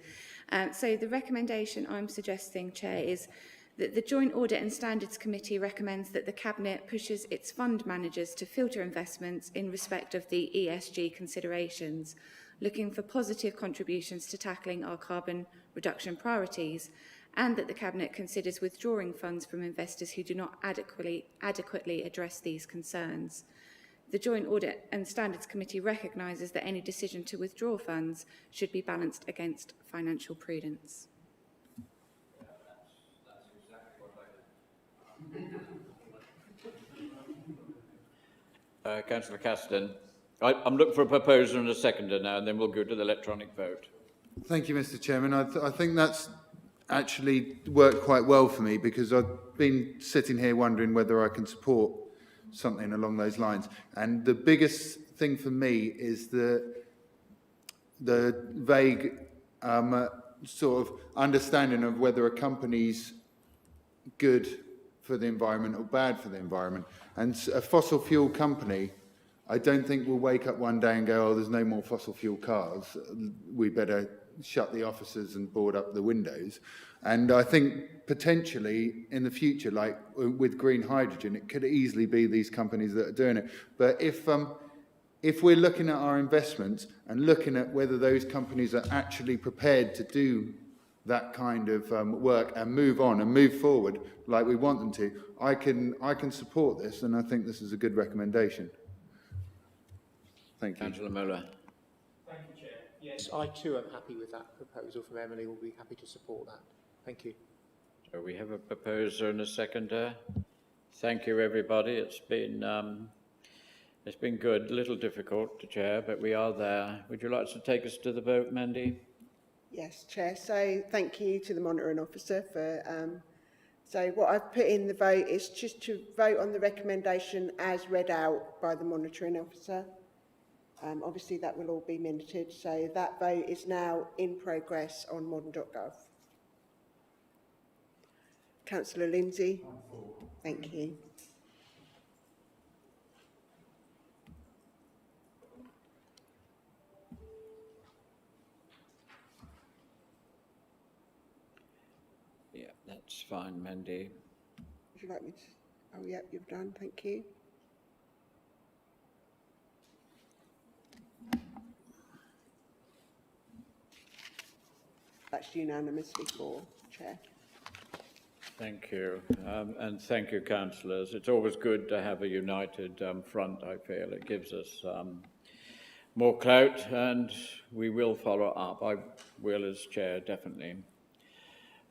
So the recommendation I'm suggesting, Chair, is that the Joint Audit and Standards Committee recommends that the Cabinet pushes its fund managers to filter investments in respect of the ESG considerations, looking for positive contributions to tackling our carbon reduction priorities, and that the Cabinet considers withdrawing funds from investors who do not adequately address these concerns. The Joint Audit and Standards Committee recognises that any decision to withdraw funds should be balanced against financial prudence. Councillor Caston. I'm looking for a proposer and a seconder now, and then we'll go to the electronic vote. Thank you, Mr. Chairman. I think that's actually worked quite well for me, because I've been sitting here wondering whether I can support something along those lines. And the biggest thing for me is the vague sort of understanding of whether a company's good for the environment or bad for the environment. And a fossil fuel company, I don't think we'll wake up one day and go, oh, there's no more fossil fuel cars. We better shut the offices and board up the windows. And I think potentially in the future, like with green hydrogen, it could easily be these companies that are doing it. But if we're looking at our investments and looking at whether those companies are actually prepared to do that kind of work and move on and move forward like we want them to, I can support this, and I think this is a good recommendation. Thank you. Councillor Muller. Thank you, Chair. Yes, I too am happy with that proposal from Emily. We'll be happy to support that. Thank you. So we have a proposer and a seconder. Thank you, everybody. It's been good, a little difficult to chair, but we are there. Would you like to take us to the vote, Mandy? Yes, Chair. So thank you to the monitoring officer for... so what I've put in the vote is just to vote on the recommendation as read out by the monitoring officer. Obviously, that will all be minuted. So that vote is now in progress on modern.gov. Councillor Lindsay. Thank you. That's fine, Mandy. Would you like me to? Oh, yep, you've done. Thank you. That's unanimously for, Chair. Thank you. And thank you, councillors. It's always good to have a united front, I feel. It gives us more clout, and we will follow up. I will as chair, definitely.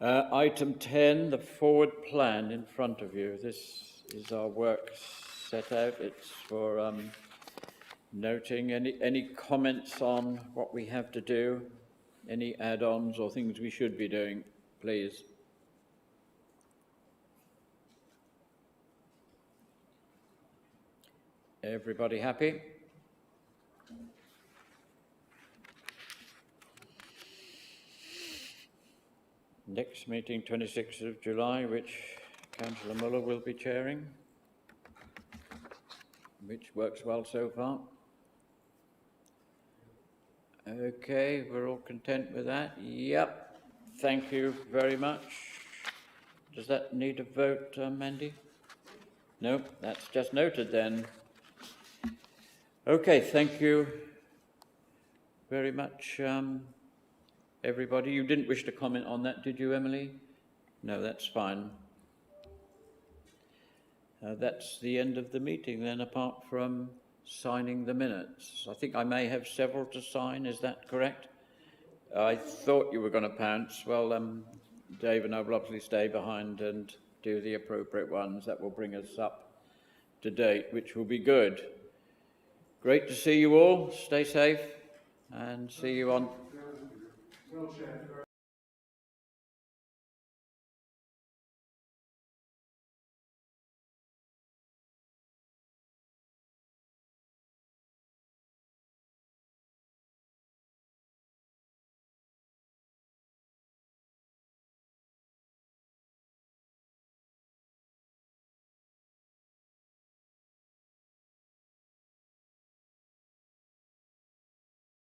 Item 10, the forward plan in front of you. This is our work set out. It's for noting. Any comments on what we have to do? Any add-ons or things we should be doing, please? Everybody happy? Next meeting, 26th of July, which Councillor Muller will be chairing, which works well so far. Okay, we're all content with that? Yep. Thank you very much. Does that need a vote, Mandy? No, that's just noted then. Okay, thank you very much, everybody. You didn't wish to comment on that, did you, Emily? No, that's fine. That's the end of the meeting then, apart from signing the minutes. I think I may have several to sign, is that correct? I thought you were going to pounce. Well, Dave and I will obviously stay behind and do the appropriate ones. That will bring us up to date, which will be good. Great to see you all. Stay safe and see you on...